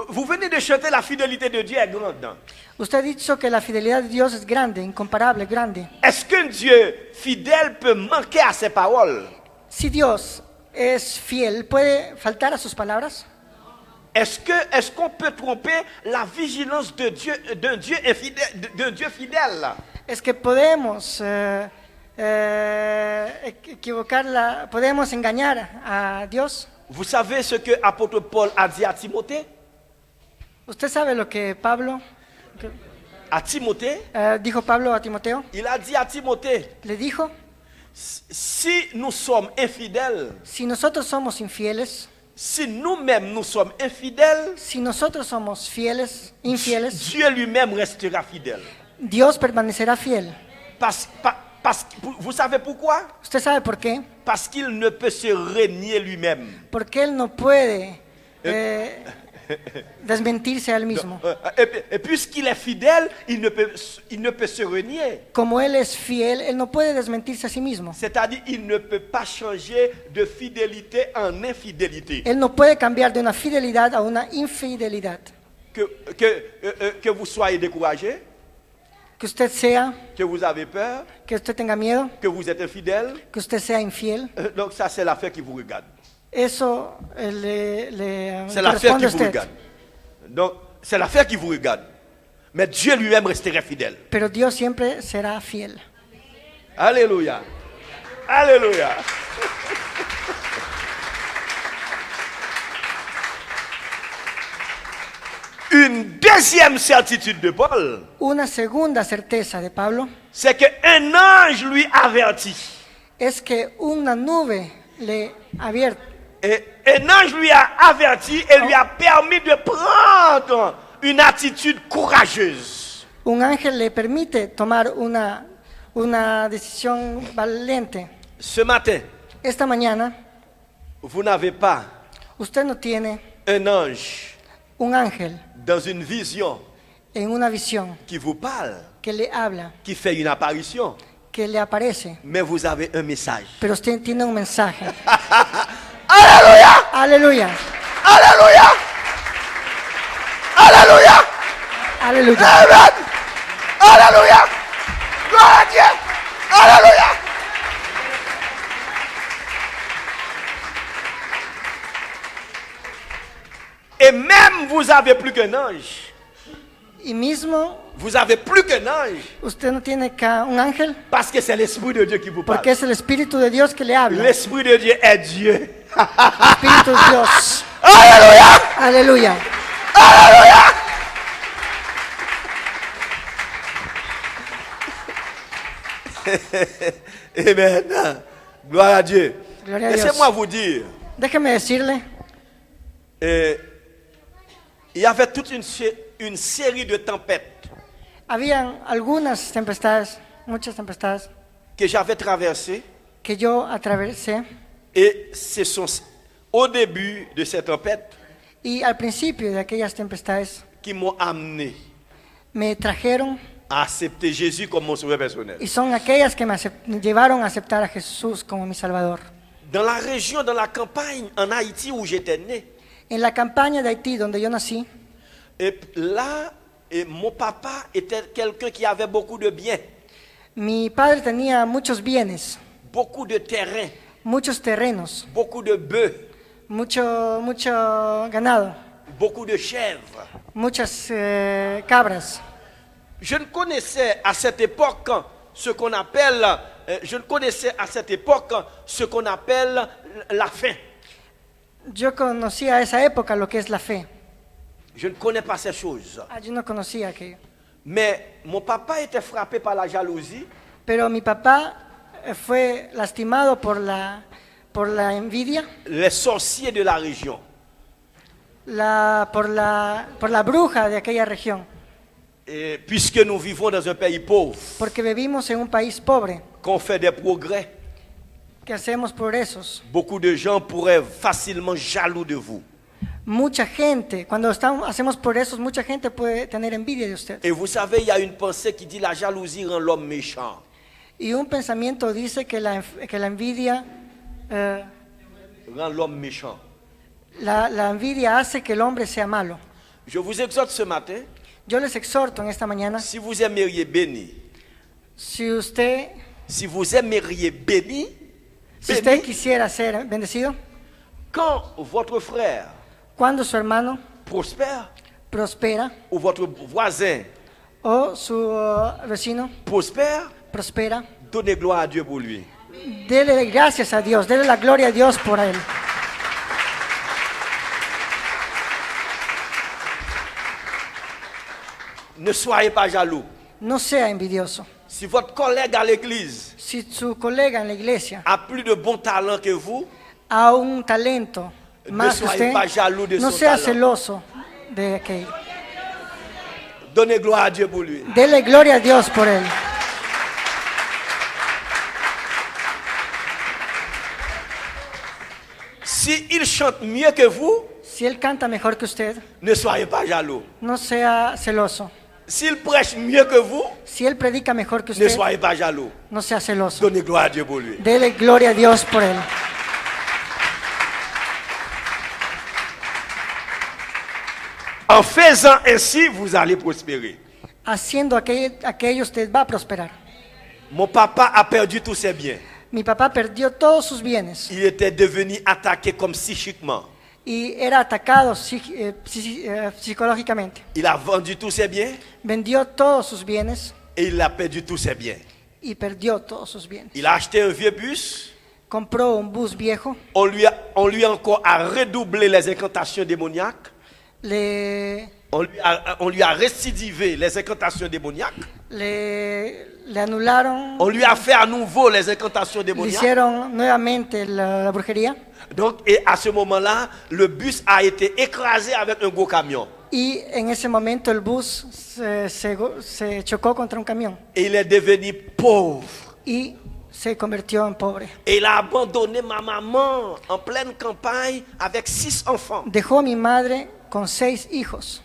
Vous venez de chanter la fidélité de Dieu est grande. Usted ha dicho que la fidelidad de Dios es grande, incomparable, grande. Est-ce qu'un Dieu fidèle peut manquer à ses paroles? Si Dios es fiel, ¿puede faltar a sus palabras? Est-ce qu'on peut tromper la vigilance de Dieu, d'un Dieu infidèle, d'un Dieu fidèle? Es que podemos podemos engañar a Dios. Vous savez ce que l'apôtre Paul a dit à Timothée? Usted sabe lo que À Timothée, dijo Pablo a Timoteo. il a dit à Timothée, Le dijo, si nous sommes infidèles, si nosotros somos infieles, si nous-mêmes nous sommes infidèles, si nosotros somos infieles, Dieu lui-même restera fidèle. Dios permanecerá fiel. Vous savez pourquoi? ¿Usted sabe por qué? Parce qu'il ne peut se renier lui-même. Porque Él no puede desmentirse a Él mismo. Et puisqu'il est fidèle, il ne peut se renier. Como Él es fiel, Él no puede desmentirse a sí mismo. C'est-à-dire il ne peut pas changer de fidélité en infidélité. Él no puede cambiar de una fidelidad a una infidelidad. Que vous soyez découragé, Que usted sea, que vous avez peur, que usted tenga miedo, que vous êtes infidèle. que usted sea infiel. Donc ça c'est l'affaire qui vous regarde. Eso le C'est l'affaire corresponde qui a vous usted. regarde. Donc c'est l'affaire qui vous regarde. Mais Dieu lui-même resterait fidèle. Pero Dios siempre será fiel. Alléluia. Alléluia. Une deuxième certitude de Paul, Una segunda certeza de Pablo c'est qu'un ange lui avertit. es que una nube le abierta. Et un ange lui a averti et lui a permis de prendre une attitude courageuse. Un ángel le permite tomar una decisión valiente. Ce matin, Esta mañana vous n'avez pas usted no tiene un ange un ángel dans une vision en una visión qui vous parle, que le habla, qui fait une apparition, que le aparece, mais vous avez un message. pero usted tiene un mensaje. Alléluia! Aleluya, Alléluia! Alléluia! aleluya. Amen! Alléluia! Gloire à Dieu! Alléluia! Et même vous avez plus qu'un ange. Y mismo Vous avez plus qu'un ange. usted no tiene un ángel Parce que c'est l'Esprit de Dieu qui vous parle. porque es el Espíritu de Dios que le habla. El L'Esprit de Dieu est Dieu. Espíritu de Dios. Alléluia! Aleluya. Alléluia! Amen. Gloire à Dieu. Gloria a Dios. Laissez-moi vous dire, Déjeme decirle, il y avait toute une série de tempêtes habían algunas tempestades, muchas tempestades, que j'avais traversées. que yo atravesé. Et ce sont au début de ces tempêtes Y al principio de aquellas tempestades qui m'ont amené me trajeron, à accepter Jésus comme mon sauveur personnel. y son aquellas que me llevaron a aceptar a Jesús como mi Salvador. Dans la région, dans la campagne, en Haïti où j'étais né, En la campaña de Haití, donde yo nací, et là, mon papa était quelqu'un qui avait beaucoup de biens, mi padre tenía muchos bienes, beaucoup de terrains, muchos terrenos, beaucoup de bœufs, mucho ganado, beaucoup de chèvres. muchas cabras. Je ne connaissais à cette époque ce qu'on appelle, la faim. Yo conocía a esa época lo que es la fe. Je ne connais pas ces choses. Yo no conocía aquello. Mais mon papa était frappé par la jalousie. Pero mi papá fue lastimado por la envidia, Les sorciers de la région. por la bruja de aquella región, Et puisque nous vivons dans un pays pauvre, porque vivimos en un país pobre, qu'on fait des progrès, que hacemos progresos. beaucoup de gens pourraient facilement jaloux de vous. Mucha gente, cuando hacemos progresos, mucha gente puede tener envidia de usted. Et vous savez, il y a une pensée qui dit la jalousie rend l'homme méchant. Y un pensamiento dice que la envidia, Rend l'homme méchant. la envidia hace que el hombre sea malo. Je vous exhorte ce matin, Yo les exhorto en esta mañana, si vous aimeriez béni, si usted béni, quisiera ser bendecido, quand votre frère cuando su hermano prospère, prospera ou votre voisin o su vecino prospère, prospera, donnez gloire à Dieu pour lui. dele gracias a Dios, dele la gloria a Dios por él. Ne soyez pas jaloux. No sea envidioso. Si votre collègue à l'église Si su colega en la iglesia a plus de bons talents que vous, a un talento más que soyez usted, pas jaloux de no son sea talent. celoso de aquello. donnez gloire à Dieu pour lui. Dele gloria a Dios por él. Si il chante mieux que vous, Si él canta mejor que usted, ne soyez pas jaloux. no sea celoso. S'il prêche mieux que vous, Si él predica mejor que ne usted, soyez pas jaloux. no sea celoso. Donnez gloire à Dieu pour lui. Dele gloria a Dios por él. En faisant ainsi, vous allez prospérer. Haciendo aquello usted va a prosperar. Mon papa a perdu tous ses biens. Mi papá perdió todos sus bienes Il était devenu attaqué comme psychiquement. y era atacado psicológicamente. Il a vendu tous ses biens Vendió todos sus bienes et il a perdu tous ses biens. y perdió todos sus bienes. Il a acheté un vieux bus. Compró un bus viejo, On lui a encore à redoublé les incantations démoniaques. On lui a récidivé les incantations démoniaques. le anularon, On lui a fait à nouveau les incantations le démoniaques. hicieron nuevamente la brujería Donc, et à ce moment-là, le bus a été écrasé avec un gros camion. y en ese momento el bus se chocó contra un camión Et il est devenu pauvre. y se convirtió en pobre. Et il a abandonné ma maman en pleine campagne avec 6 enfants. Dejó a mi madre con 6 hijos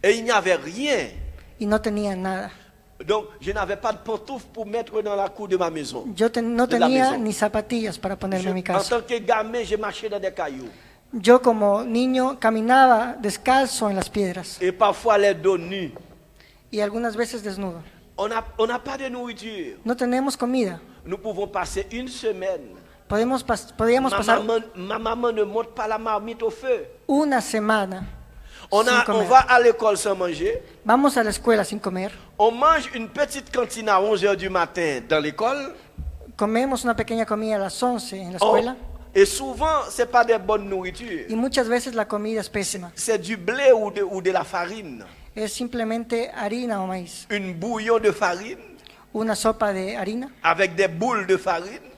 Et il n'y avait rien. y no tenía nada. Donc, je n'avais pas de pantoufles pour mettre dans la cour de ma maison. Yo no De la tenía maison. ni zapatillas para ponerme en mi En casa. tant que gamin, j'ai marché dans des cailloux. Yo como niño caminaba descalzo en las piedras Et parfois les dos nus. y algunas veces desnudo. On n'a pas de nourriture. No tenemos comida. Nous pouvons passer une semaine. Podíamos Ma pasar maman ne monte pas la marmite au feu. una semana On sin comer. va à l'école sans manger. Vamos a la escuela sin comer. On mange une petite cantine à 11h du matin dans l'école. Comemos una pequeña comida a las 11 en la escuela Et souvent, ce n'est pas des bonnes nourritures. y muchas veces la comida es pésima. C'est du blé ou de la farine. Es simplemente harina o maíz. Une bouillon de farine una sopa de harina avec des boules de farine.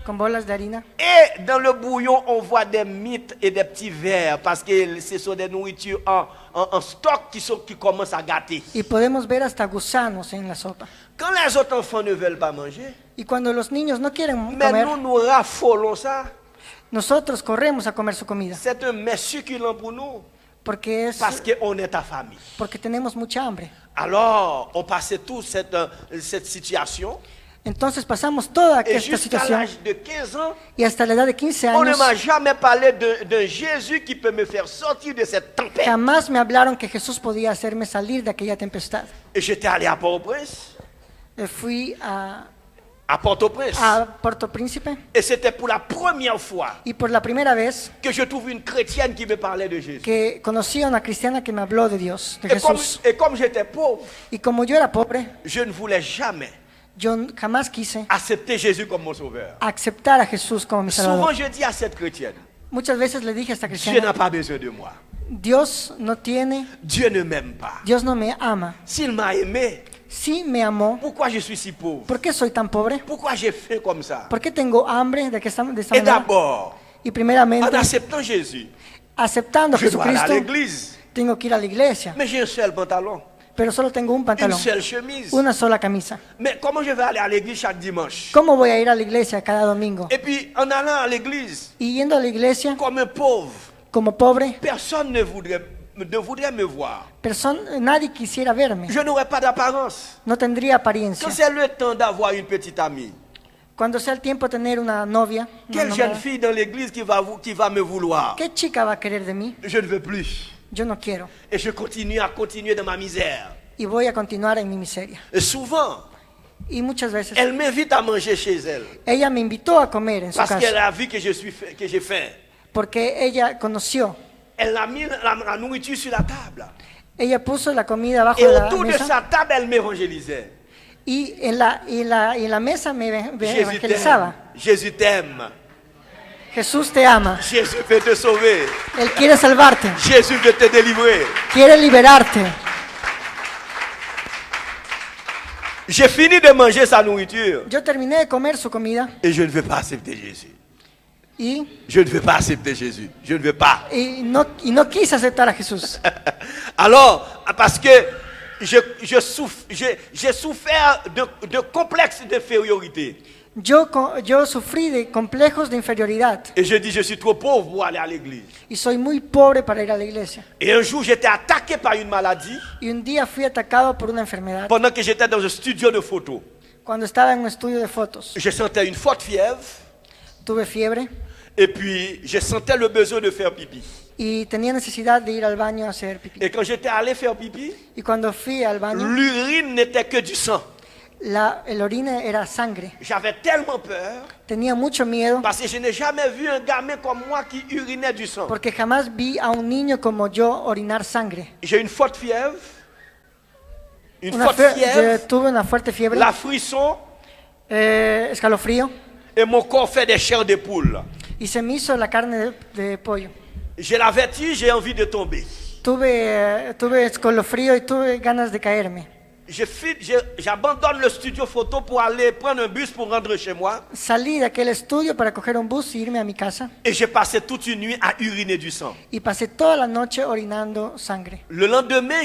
con bolas de harina. Et dans le bouillon, on voit des mites et des petits vers parce que ce sont des nourritures en stock qui commencent à gâter. Y podemos ver hasta gusanos en la sopa. Quand les autres enfants ne veulent pas manger, Y cuando los niños no quieren mais comer, nous raffolons ça. nosotros corremos a comer su comida. C'est un mets succulent pour nous Porque parce qu'on est ta famille. tenemos mucha hambre. Alors, on passait tous cette situation. Entonces pasamos toda Et esta jusqu'à situación l'âge de 15 ans, y hasta la edad de 15 on ne años m'a jamais parlé d'un Jésus qui peut me faire sortir de cette tempête. jamás me hablaron que Jesús podía hacerme salir de aquella tempestad. Et j'étais allé à Port-au-Prince. Fui a Port-au-Prince. Puerto Príncipe Et c'était pour la première fois y por la primera vez que je trouve une chrétienne qui me parlait de Jésus. que conocí a una cristiana que me habló de Dios, de Et Jesús. comme j'étais pauvre, Y como yo era pobre, je ne voulais jamais yo jamás quise accepter Jésus comme mon sauveur. aceptar a Jesús como mi Souvent, Salvador. je dis à cette chrétienne, Muchas veces le dije a esta Dieu n'a cristiana, pas besoin de moi. Dios no tiene, Dieu ne m'aime pas. Dios no me ama. S'il m'a aimé, Sí me amó. pourquoi je suis si pauvre? ¿Por qué soy tan pobre? Pourquoi j'ai faim comme ça? ¿Por qué tengo hambre de esta Et manera? d'abord, Y en primeramente, acceptant Jésus, aceptando a je dois aller à Jesucristo, l'église. tengo que ir a la iglesia, Mais j'ai un seul pantalon, pero solo tengo un une pantalón, seule chemise. una sola camisa. Mais comment je vais aller à l'église chaque dimanche? ¿Cómo voy a ir a la iglesia cada domingo? Et puis, en allant à l'église, Y yendo a la iglesia comme un pauvre, como pobre, personne ne voudrait me voir. nadie quisiera verme, Je n'aurais pas d'apparence. no tendría apariencia. Quand c'est le temps d'avoir une petite amie, Cuando sea el tiempo de tener una novia, una quelle jeune enamorada, fille dans l'église qui va me vouloir? ¿qué chica va a querer de mí? Je ne veux plus. Yo no quiero. Et je continue à continuer dans ma misère. Y voy a continuar en mi miseria. Et souvent, Y muchas veces elle m'invite à manger chez elle ella me invitó a comer en su parce qu'elle casa a vu que j'ai faim. porque ella conoció. Elle a mis la nourriture sur la table. Ella puso la comida abajo Et de la autour de mesa sa table, elle m'évangélisait. y en la mesa me Jésus evangelizaba. t'aime. Jésus t'aime. Jesús te ama. Jésus veut te sauver. Él quiere salvarte. Jésus veut te délivrer. Quiere liberarte. J'ai fini de manger sa nourriture Yo terminé de comer su comida et je ne veux pas accepter Jésus. y Je ne veux pas accepter Jésus. Je ne veux pas. no quise aceptar a Jesús. Alors, parce que j'ai souffert de complexes d'infériorité. Yo sufrí de complejos de inferioridad Et je dis, je suis trop pauvre pour aller à l'église. y soy muy pobre para ir a la iglesia. Et un jour, j'étais attaqué par une maladie Y un día fui atacado por una enfermedad pendant que j'étais dans un studio de photos. cuando estaba en un estudio de fotos. Je sentais une forte fièvre Tuve fiebre et puis je sentais le besoin de faire pipi. y tenía necesidad de ir al baño a hacer pipí. Et quand j'étais allé faire pipi, Y cuando fui al baño, l'urine n'était que du sang. el orine era sangre. J'avais tellement peur Tenía mucho miedo parce que je n'ai jamais vu un gamin comme moi qui urinait du sang. porque jamás vi a un niño como yo orinar sangre. J'ai une forte fièvre. Fièvre, Tuve una fuerte fiebre, la frisson escalofrío, et mon corps fait des chairs de poule. y se me hizo la carne de pollo. J'ai la vertige, j'ai envie de tomber. Tuve escalofrío y tuve ganas de caerme. J'abandonne le studio photo pour aller prendre un bus pour rentrer chez moi. Salí de aquel estudio para coger un bus y irme a mi casa Et j'ai passé toute une nuit à uriner du sang. y pasé toda la noche orinando sangre. Le lendemain,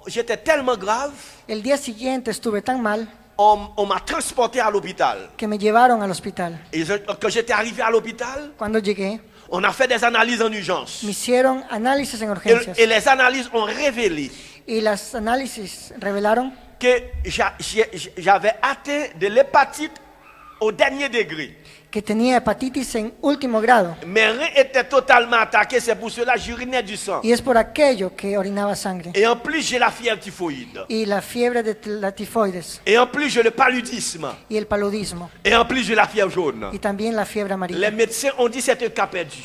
j'étais tellement grave, El día siguiente estuve tan mal on m'a transporté à l'hôpital. que me llevaron al hospital. Et quand j'étais arrivé à l'hôpital, Cuando llegué, on a fait des analyses en urgence. me hicieron análisis en urgencias Et les analyses ont révélé y las análisis revelaron que j'avais atteint de l'hépatite au dernier degré. que tenía hepatitis en último grado. Mes reins étaient totalement attaqués, c'est pour cela que j'urinais du sang. Y es por aquello que orinaba sangre. Et en plus, j'ai la fièvre typhoïde. Y la fiebre de la tifoides Et en plus, j'ai le paludisme. y el paludismo. Et en plus, j'ai la fièvre jaune. Y también la fiebre Les amarilla. médecins ont dit que c'est un cas perdu.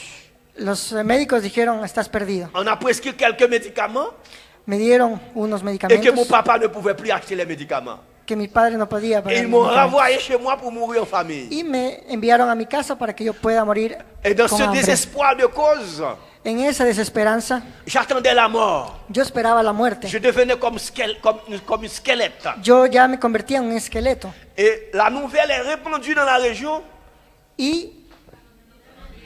Los médicos dijeron, estás perdido. On a prescrit quelques médicaments Me dieron unos et que mon medicamentos papa ne pouvait plus acheter les médicaments. que mi padre no podía Et pagar. ils m'ont medicamentos. renvoyé chez moi pour mourir en famille. Y me enviaron a mi casa para que yo pueda morir Et dans con ce hambre. désespoir de cause, En esa desesperanza, J'attendais la mort. yo esperaba la muerte. Je devenais comme un squelette. Yo ya me convertía en un esqueleto. Et la nouvelle est répandue dans la région. Y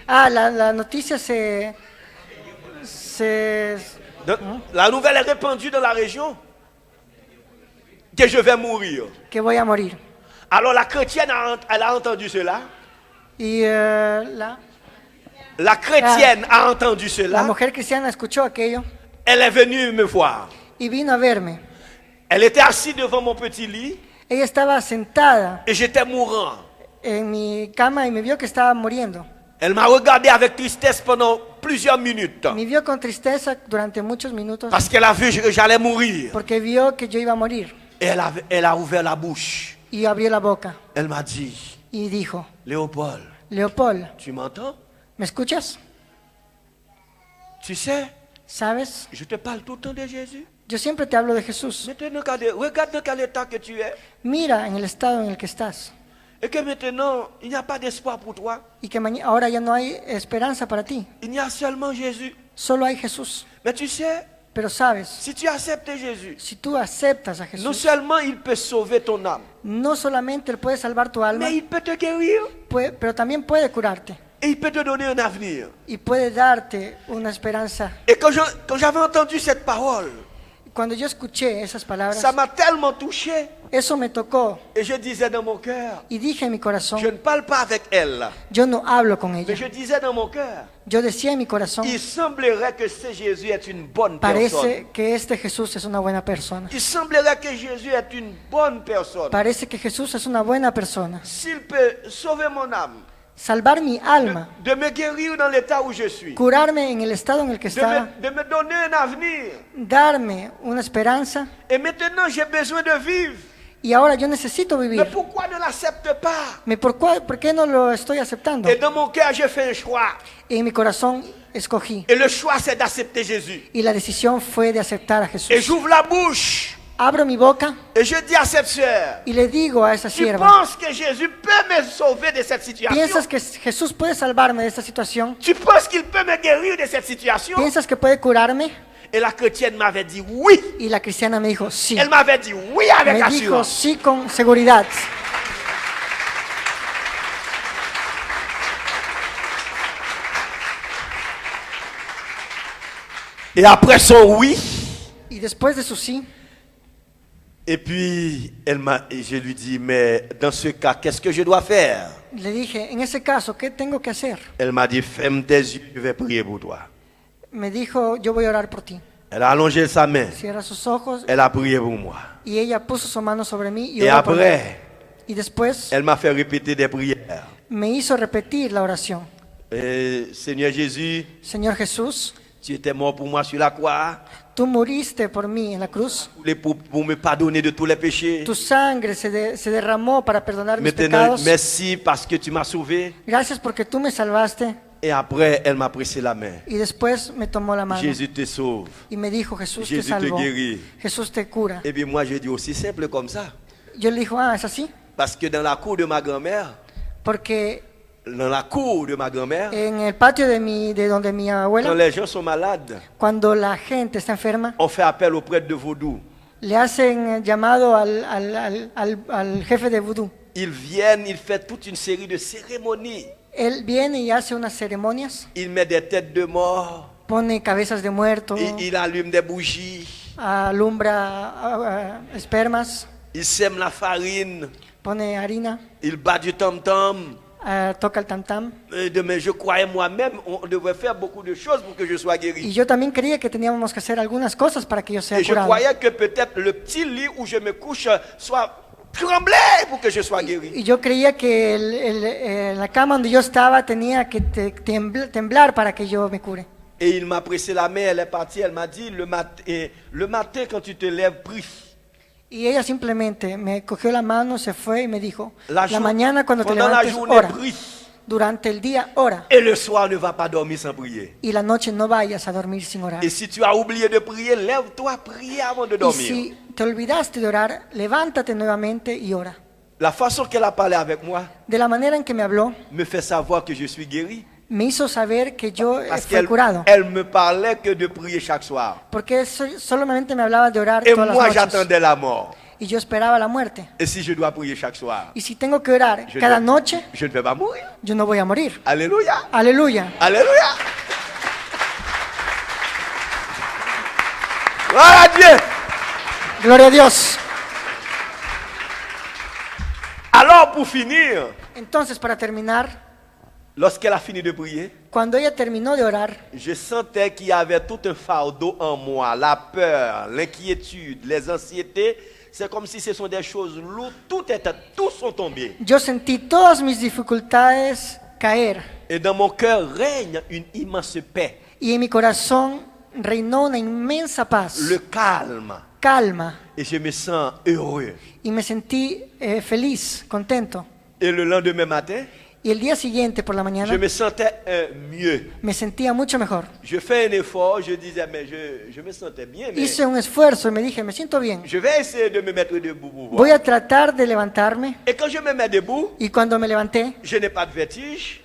la noticia se La nouvelle est répandue dans la région que je vais mourir. que voy a morir. Alors la chrétienne, elle a entendu cela. Y La chrétienne a entendu la cela. mujer cristiana escuchó aquello Elle est venue me voir. y vino a verme. Elle était assise devant mon petit lit Ella estaba sentada et j'étais mourant. en mi cama y me vio que estaba muriendo. Elle m'a regardé avec tristesse pendant plusieurs minutes Me vio con tristeza durante muchos minutos parce qu'elle a vu que j'allais mourir. porque vio que yo iba a morir. Et elle a ouvert la bouche. Y abrió la boca Elle m'a dit, y dijo, Léopold, Leopold, tu m'entends? ¿me escuchas? Tu sais, ¿Sabes? je te parle tout le temps de Jésus. Yo siempre te hablo de Jesús. Maintenant, regarde dans quel état que tu es. Mira en el estado en el que estás Et que maintenant, il n'y a pas d'espoir pour toi. y que ahora ya no hay esperanza para ti. Il n'y a seulement Jésus. Solo hay Jesús. Mais tu sais, Pero sabes, si tu acceptes Jésus, si tú aceptas a non Jesús, seulement il peut sauver ton âme, no solamente Él puede salvar tu alma, mais il peut te guérir pero también puede curarte et il peut te donner un avenir. y puede darte una esperanza. Et quand j'avais entendu cette parole, Cuando yo escuché esas palabras, ça m'a tellement touché. eso me tocó Et je disais dans mon cœur, y dije en mi je corazón, ne parle pas avec elle, yo no hablo con mais ella. je disais dans mon cœur, Yo decía en mi corazón, il semblerait que ce Jésus est une bonne parece personne. que este Jesús es una buena persona. Il semblerait que Jésus est une bonne personne. Parece que Jesús es una buena persona. S'il peut sauver mon âme, Salvar mi alma, de me guérir dans l'état où je suis, curarme en el estado en el que estaba, de me donner un avenir. darme una esperanza. Et maintenant, j'ai besoin de vivre. Y ahora yo necesito Mais vivir. pourquoi ne l'accepte pas? ¿Por qué no lo estoy aceptando? Et dans mon cœur, j'ai fait un choix. Y en mi corazón escogí. Et le choix, c'est d'accepter Jésus. Y la decisión fue de aceptar a Et Jesús. j'ouvre la bouche Abro mi boca et je dis à cette sœur, y le digo a esa tu sierva, penses que Jésus peut me sauver de cette situation? ¿piensas que Jesús puede salvarme de esta situación? Tu penses qu'il peut me guérir de cette situation? ¿Piensas que puede curarme? Et la chrétienne m'avait dit oui. Y la cristiana me dijo sí. Elle m'avait dit oui avec Me dijo assurance. sí con seguridad. Et après son oui, Y después de su sí, et puis je lui dis, mais dans ce cas, qu'est-ce que je dois faire? le dije, en ese caso, ¿qué tengo que hacer? Elle m'a dit, ferme tes yeux, je vais prier pour toi. Me dijo, yo voy a orar por ti. Elle a allongé sa main, Cierra sus ojos. elle a prié pour moi. Y ella puso su mano sobre mí y Et oró por mí. après, Y después elle m'a fait répéter des prières. me hizo repetir la oración. Seigneur Jésus, Señor Jesús, tu étais mort pour moi sur la croix, tú moriste por mí en la cruz. pour me pardonner de tous les péchés. Tu sangre se derramó para perdonar mis Maintenant, pecados. merci parce que tu m'as sauvé. Gracias porque tú me salvaste. Et après, elle m'a pressé la main. Y después me tomó la mano Jésus te sauve. y me dijo, Jesús te Jésus te salvó. guérit. Jesús te cura. Et puis moi, je dis aussi simple comme ça. Yo le dije, ¿es así? Parce que dans la cour de ma grand-mère, Porque dans la cour de ma grand-mère, en el patio de donde mi quand abuela, les gens sont malades, cuando la gente está enferma, on fait appel au prêtre de vaudou. le hacen llamado al jefe de vudú. Ils viennent, ils font toute une série de cérémonies. Él viene y hace unas ceremonias, Il met des têtes de mort, pone cabezas de muerto, il allume des bougies, alumbra espermas, il sème la farine, pone harina, il bat du tam-tam. toca el tam-tam. Mais je croyais moi-même, on devrait faire beaucoup de choses pour que je sois Y guéri. yo también creía que teníamos que hacer algunas cosas para que yo sea Et je curado. croyais que peut-être le petit lit où je me couche soit tremblé pour que je sois guéri. Y yo creía que la cama donde yo estaba tenía que temblar para que yo me cure. Et il m'a pressé la main, elle est partie, elle m'a dit, le matin quand tu te lèves, prie. Y ella simplemente me cogió la mano, se fue y me dijo, la jour- mañana cuando te pendant la levantes, journée, ora. prie. Durante el día, ora. Et le soir, ne va pas dormir sans prier. Y la noche no vayas a dormir sin orar. Et si tu as oublié de prier, lève-toi, prie avant de Y dormir. si te olvidaste de orar, levántate nuevamente y ora. La façon qu'elle a parlé avec moi De la manera en que me habló, me fait savoir que je suis guéri. me hizo saber que yo Parce fui qu'elle curado. elle me parlait que de prier chaque soir. Porque solamente me hablaba de orar Et todas moi, las noches. j'attendais la mort. Y yo esperaba la muerte. Et si je dois prier chaque soir, Y si tengo que orar je cada ne- noche, je ne vais pas mourir. yo no voy a morir. Alléluia. Aleluya. Alléluia. Gloire à Dieu. Gloria a Dios. Alors, pour finir, Entonces, para terminar, lorsqu'elle a fini de prier, cuando ella terminó de orar, je sentais qu'il y avait tout un fardeau en moi, la peur, l'inquiétude, les anxiétés. C'est comme si ce sont des choses lourdes, tous sont tombés. yo sentí todas mis dificultades caer. Et dans mon cœur règne une immense paix, Y en mi corazón reinó una inmensa paz, le calme. calma. Et je me sens heureux. Y me sentí feliz, contento. Et le lendemain matin, Y el día siguiente, por la mañana, je me sentais mieux. me sentía mucho mejor. Je fais un effort, je disais, mais je me sentais bien, mais Hice un esfuerzo y me dije, me siento bien. je vais essayer de me mettre debout pour voir. Voy a tratar de levantarme. Et quand je me mets debout, Y cuando me levanté, je n'ai pas de vertige.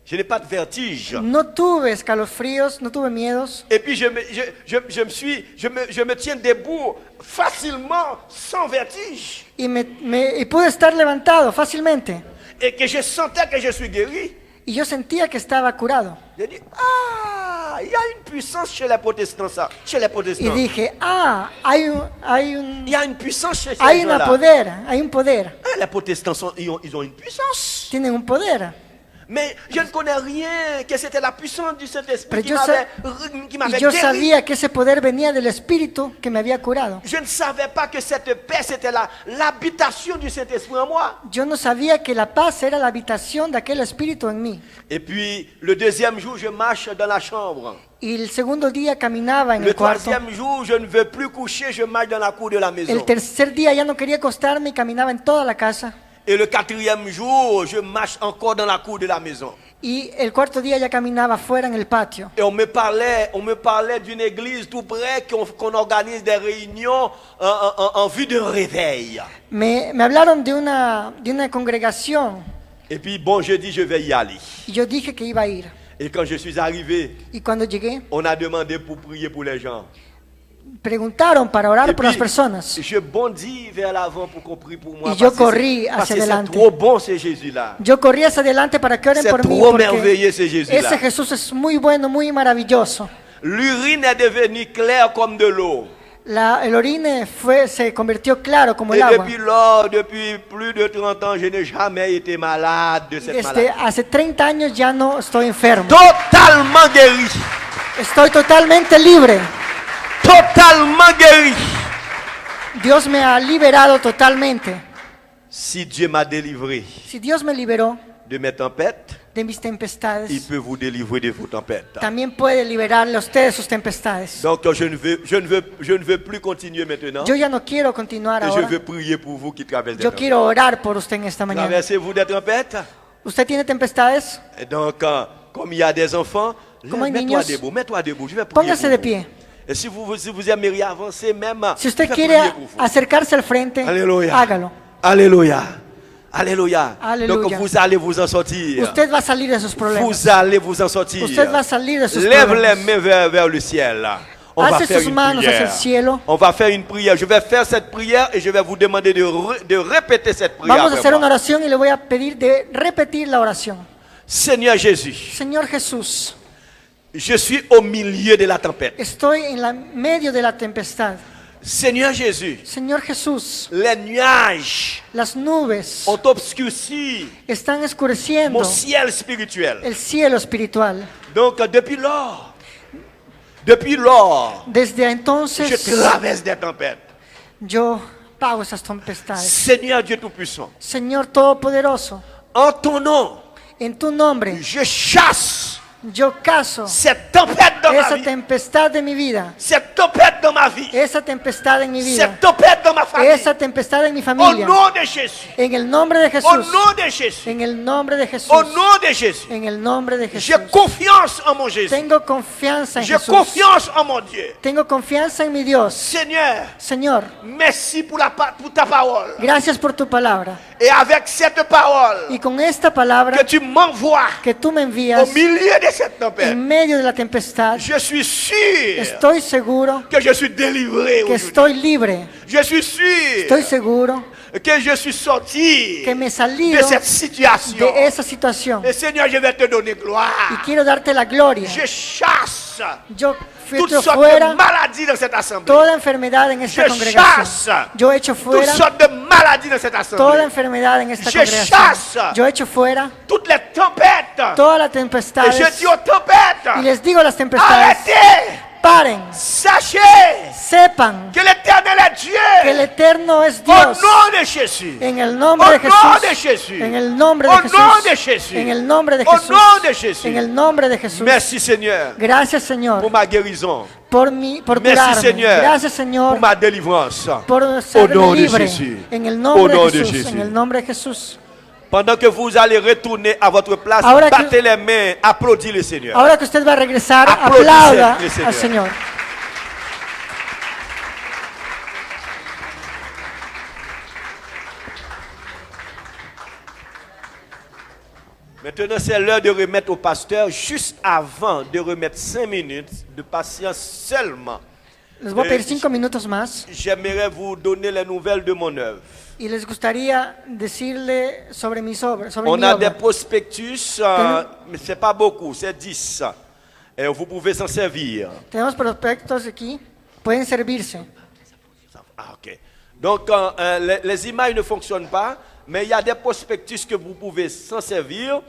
Je n'ai pas de vertige. no tuve escalofríos, no tuve miedos. Et puis je me tiens debout facilement, sans vertige. Y pude estar levantado fácilmente. Et que je sentais que je suis guéri. Y yo sentía que estaba curado. J'ai dit, ah, il y a une puissance chez les protestants, ça. Chez les Y protestants. dije, Il y a une puissance chez ces hay gens-là. un poder. Ah, les protestants, ils ont une puissance. Tienen un poder. Mais je ne connais rien, que c'était la puissance du Saint-Esprit Pero qui y m'avait yo guéri. sabía que ese poder venía del Espíritu que me había curado. Je ne savais pas que cette paix, c'était l'habitation du Saint-Esprit en moi. Yo no sabía que la paz era la habitación de aquel Espíritu en mí. Et puis, le deuxième jour, je marche dans la chambre. Y el segundo día caminaba en Le el cuarto. troisième jour, je ne veux plus coucher, je marche dans la cour de la maison. El tercer día ya no quería acostarme y caminaba en toda la casa. Et le quatrième jour, je marche encore dans la cour de la maison. Y el cuarto día ya caminaba afuera en el patio. Et on me parlait d'une église tout près qu'on organise des réunions en vue d'un réveil. Me hablaron de una congregación Et puis, bon, je dis, je vais y aller. y yo dije que iba a ir. Et quand je suis arrivé, Y cuando llegué, on a demandé pour prier pour les gens. preguntaron para orar Et por las puis, personas. je bondis vers l'avant pour qu'on prie pour moi. Y yo parce que corrí c'est- parce hacia que c'est adelante. trop bon, ce Jésus-là. Yo corrí hacia adelante para que oren C'est por mí trop porque merveilleux, ce Jésus-là. ese Jesús es muy bueno, muy maravilloso. L'urine est devenue claire comme de l'eau. El orine se convirtió claro como Et el agua. depuis lors, depuis plus de 30 ans, je n'ai jamais été malade de cette maladie. Hace 30 años ya no estoy enfermo. Totalement guéri. Estoy totalmente libre. Totalement guéri. Dios me ha liberado totalmente. Si Dieu m'a délivré Si Dios me liberó de mes tempêtes, de mis il tempestades, peut vous délivrer de vos tempêtes. también puede liberarle a usted de sus tempestades. Donc je ne veux plus continuer maintenant. Yo ya no quiero continuar Et je ahora. veux prier pour vous qui traversez des Yo tempêtes. quiero orar por usted en esta mañana. Traversez-vous des tempêtes? ¿Usted tiene tempestades? Et donc, comme il y a des enfants, Como hay mets-toi niños, debout, mets-toi debout. Je vais prier Póngase pour de vous. pie. Et si vous aimeriez avancer même, Si je usted vais quiere prier pour vous. acercarse al frente, Alléluia. hágalo. Alléluia. Alléluia. Alléluia. Donc vous allez vous en sortir. Usted va a salir de sus problemas. Vous allez vous en sortir. Usted va a salir de sus Lève problemas. les mains vers le ciel. On va Hace faire sus une manos hacia el prière. cielo. On va faire une prière. Je vais faire cette prière et je vais vous demander de répéter cette prière. Vamos a après hacer moi. una oración y le voy a pedir de repetir la oración. Seigneur Jésus, Señor Jesús, je suis au milieu de la tempête. estoy en medio de la tempestad. Seigneur Jésus, Señor Jesús, les nuages las nubes ont obscurci están oscureciendo mon ciel spirituel. el cielo espiritual. Donc depuis lors, Desde je entonces traverse des tempêtes. yo pago esas tempestades. Seigneur Dieu Tout-Puissant, Señor Todopoderoso, en ton nom, en tu nombre je chasse yo caso cette tempête dans ma esa vie, tempestad de mi vida, cette tempête dans ma vie, esa tempestad en mi vida, cette tempête dans ma famille. esa tempestad en mi Au familia. nom de Jésus, En el nombre de au Jesús, nom de Jésus, en el nombre de Jesús, au nom de Jésus, en el nombre de j'ai Jesús. confiance en mon Jésus. Tengo confianza en J'ai Jesús. confiance en mon Dieu. Tengo confianza en mi Dios. Seigneur, Señor, merci pour ta parole. gracias por tu palabra. Et avec cette parole Y con esta palabra que tu m'envoies que tú me au envías milieu de cette tempête, en medio de la tempestad, je suis sûr estoy seguro que je suis délivré que aujourd'hui. estoy libre. Je suis sûr Estoy seguro que je suis sorti que me he de salido cette situation. de esa situación. Et Seigneur, je vais te donner Y gloire. quiero darte la gloria. Je chasse Yo toutes filtro sortes fuera de maladies dans cette assemblée. toda enfermedad en esta Je congregación. chasse Yo echo toutes fuera sortes de maladies dans cette toda assemblée. enfermedad en esta Je congregación. chasse Yo echo fuera toutes les tempêtes. todas las Et tempestades. je dis aux tempêtes, Y les digo a las tempestades, arrêtez, paren, sachez sepan que l'Éternel est que el Dieu. Eterno es Au Dios. nom de Jésus. En el nombre Au de nom de Jesús. Jesús. En el nombre Au de Jesús. nom de Jesús. En el nombre de Au Jesús. nom de Jesús. En el nombre de Jesús. Merci Seigneur Gracias, Señor, pour ma guérison. por Merci curarme. Seigneur Gracias, pour Señor, ma délivrance. por Au serme nom de libre. Jésus. En el Au nombre nom de de Jesús. Jésus. En el nombre de Jesús. Pendant que vous allez retourner à votre place, Ahora que- battez les mains, applaudissez le Seigneur. Ahora que usted va a regresar, Aplaudisez aplauda al Señor. al Señor. Maintenant, c'est l'heure de remettre au pasteur, juste avant de remettre 5 minutes de patience seulement. Les voy a pedir 5 minutos más J'aimerais vous donner les nouvelles de mon œuvre. y les gustaría decirle sobre mis obras, sobre On mi a obra. des prospectus, mais ce n'est pas beaucoup, c'est 10. Et vous pouvez s'en servir. Tenemos prospectos aquí, pueden servirse. Ah, ok. Donc, les images ne fonctionnent pas, mais il y a des prospectus que vous pouvez s'en servir.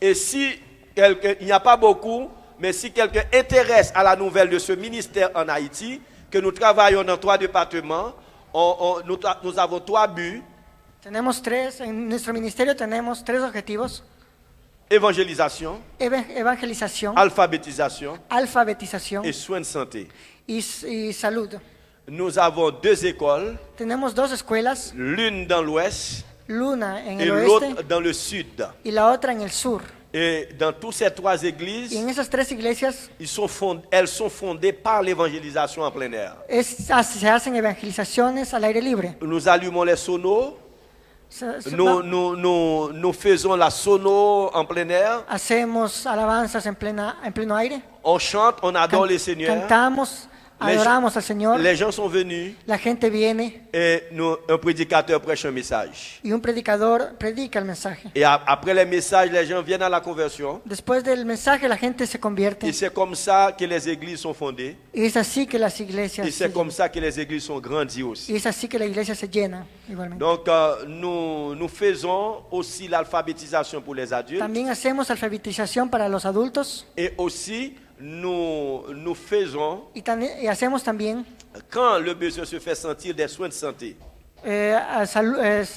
Et si il n'y a pas beaucoup, mais si quelqu'un intéresse à la nouvelle de ce ministère en Haïti, que nous travaillons dans 3 départements, nous avons 3 buts: Tenemos tres, en nuestro ministerio tenemos 3 objetivos: évangélisation, evangelización, alphabétisation alfabetización et soins de santé. y salud. Nous avons 2 écoles, Tenemos 2 escuelas, l'une dans l'ouest una en et el l'autre oeste dans le sud. y la otra en el sur. Et dans toutes ces 3 Y églises, en esas 3 iglesias elles sont fondées par l'évangélisation en plein air. se hacen evangelizaciones al aire libre. Nous allumons les sonos, Se- nous faisons la sono en plein air, Hacemos alabanzas en pleno aire. on chante, on adore le Seigneur. Cantamos, adoramos al Señor. Les gens sont venus La gente viene et un prédicateur prêche un message. y un predicador predica el mensaje. Et après les messages, les gens viennent à la conversion. Después del mensaje la gente se convierte Et c'est comme ça que les églises sont fondées. y es así que las iglesias Et c'est comme ça que les églises sont grandies y aussi. es así que la iglesia se llena igualmente. Donc, nous faisons aussi l'alphabétisation pour les adultes. También hacemos alfabetización para los adultos Et aussi, nous faisons, y hacemos también quand le besoin se fait sentir, des soins de santé.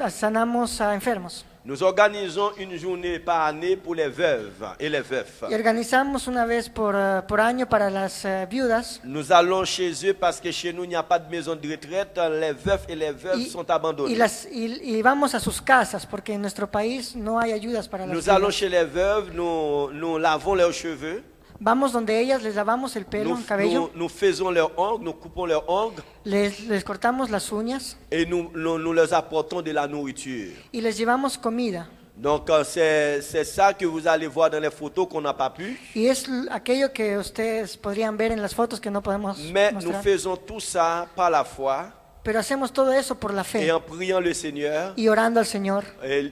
sanamos a enfermos. Nous organisons une journée par année pour les veuves et les veufs. Y organizamos una vez por año para las viudas Nous allons chez eux parce que chez nous, il n'y a pas de maison de retraite. Les veufs et les veuves y, sont abandonnés. y vamos a sus casas porque en nuestro país no hay ayudas para las Nous allons viudas. chez les veuves, nous lavons leurs cheveux, Vamos donde ellas, les lavamos el pelo, el cabello, nous faisons leurs ongles, nous coupons leurs ongles les cortamos las uñas et nous leur apportons de la nourriture. y les llevamos comida. Donc c'est ça que vous allez voir dans les photos qu'on n'a pas pu. Y es aquello que ustedes podrían ver en las fotos que no podemos Mais nous mostrar. faisons tout ça par la foi Pero hacemos todo eso por la et fe en priant le Seigneur. y orando al Señor.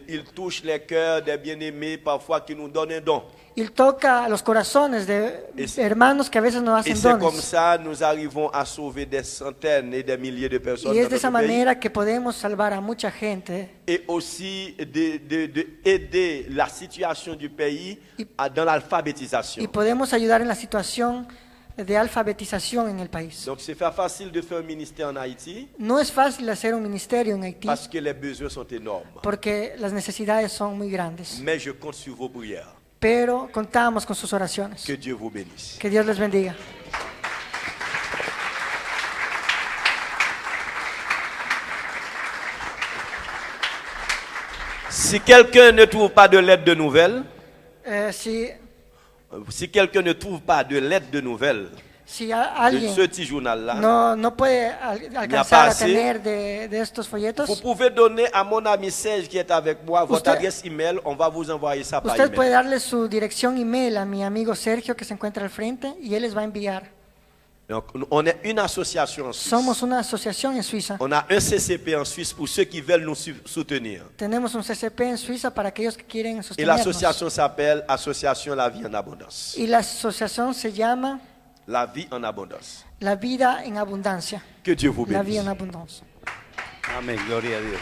Il touche les cœurs des bien-aimés parfois qui nous donnent un don. Y toca los corazones de Es- hermanos que a veces nos Et hacen c'est comme dones. ça nous arrivons à sauver des centaines et des milliers de personnes Y es dans de esa notre pays. manera que podemos salvar a mucha gente Et aussi d'aider la situation du pays Y- dans l'alphabétisation. y podemos ayudar en la situación de alfabetización en el país. Donc c'est pas facile de faire un ministère en Haïti No es fácil hacer un ministerio en Haití parce que les besoins sont énormes. porque las necesidades son muy grandes. Mais je compte sur vos prières. Pero contamos con sus oraciones. Que Dieu vous bénisse. Que Dios les bendiga. Si quelqu'un ne trouve pas de lettre de nouvelles, Si si quelqu'un ne trouve pas de lettre de nouvelles, Si de alguien ce petit journal-là, no puede alcanzar a assez. tener de estos vous folletos, pouvez donner à mon ami Serge qui est avec moi votre Usted- adresse email. On va vous envoyer ça par usted puede email. darle su dirección email a mi amigo Sergio que se encuentra al frente y él les va a enviar. Donc, on est une association en Suisse. Somos una asociación en Suiza. On a un CCP en Suisse pour ceux qui veulent nous soutenir. Tenemos un CCP en Suiza para aquellos que quieren Et sostenernos. l'association s'appelle Association La Vie en Abondance. Y la asociación se llama La Vie en Abondance. La Vida en Abundancia. Que Dieu vous La Vida en bénisse. Abundancia. Amén, gloria a Dios.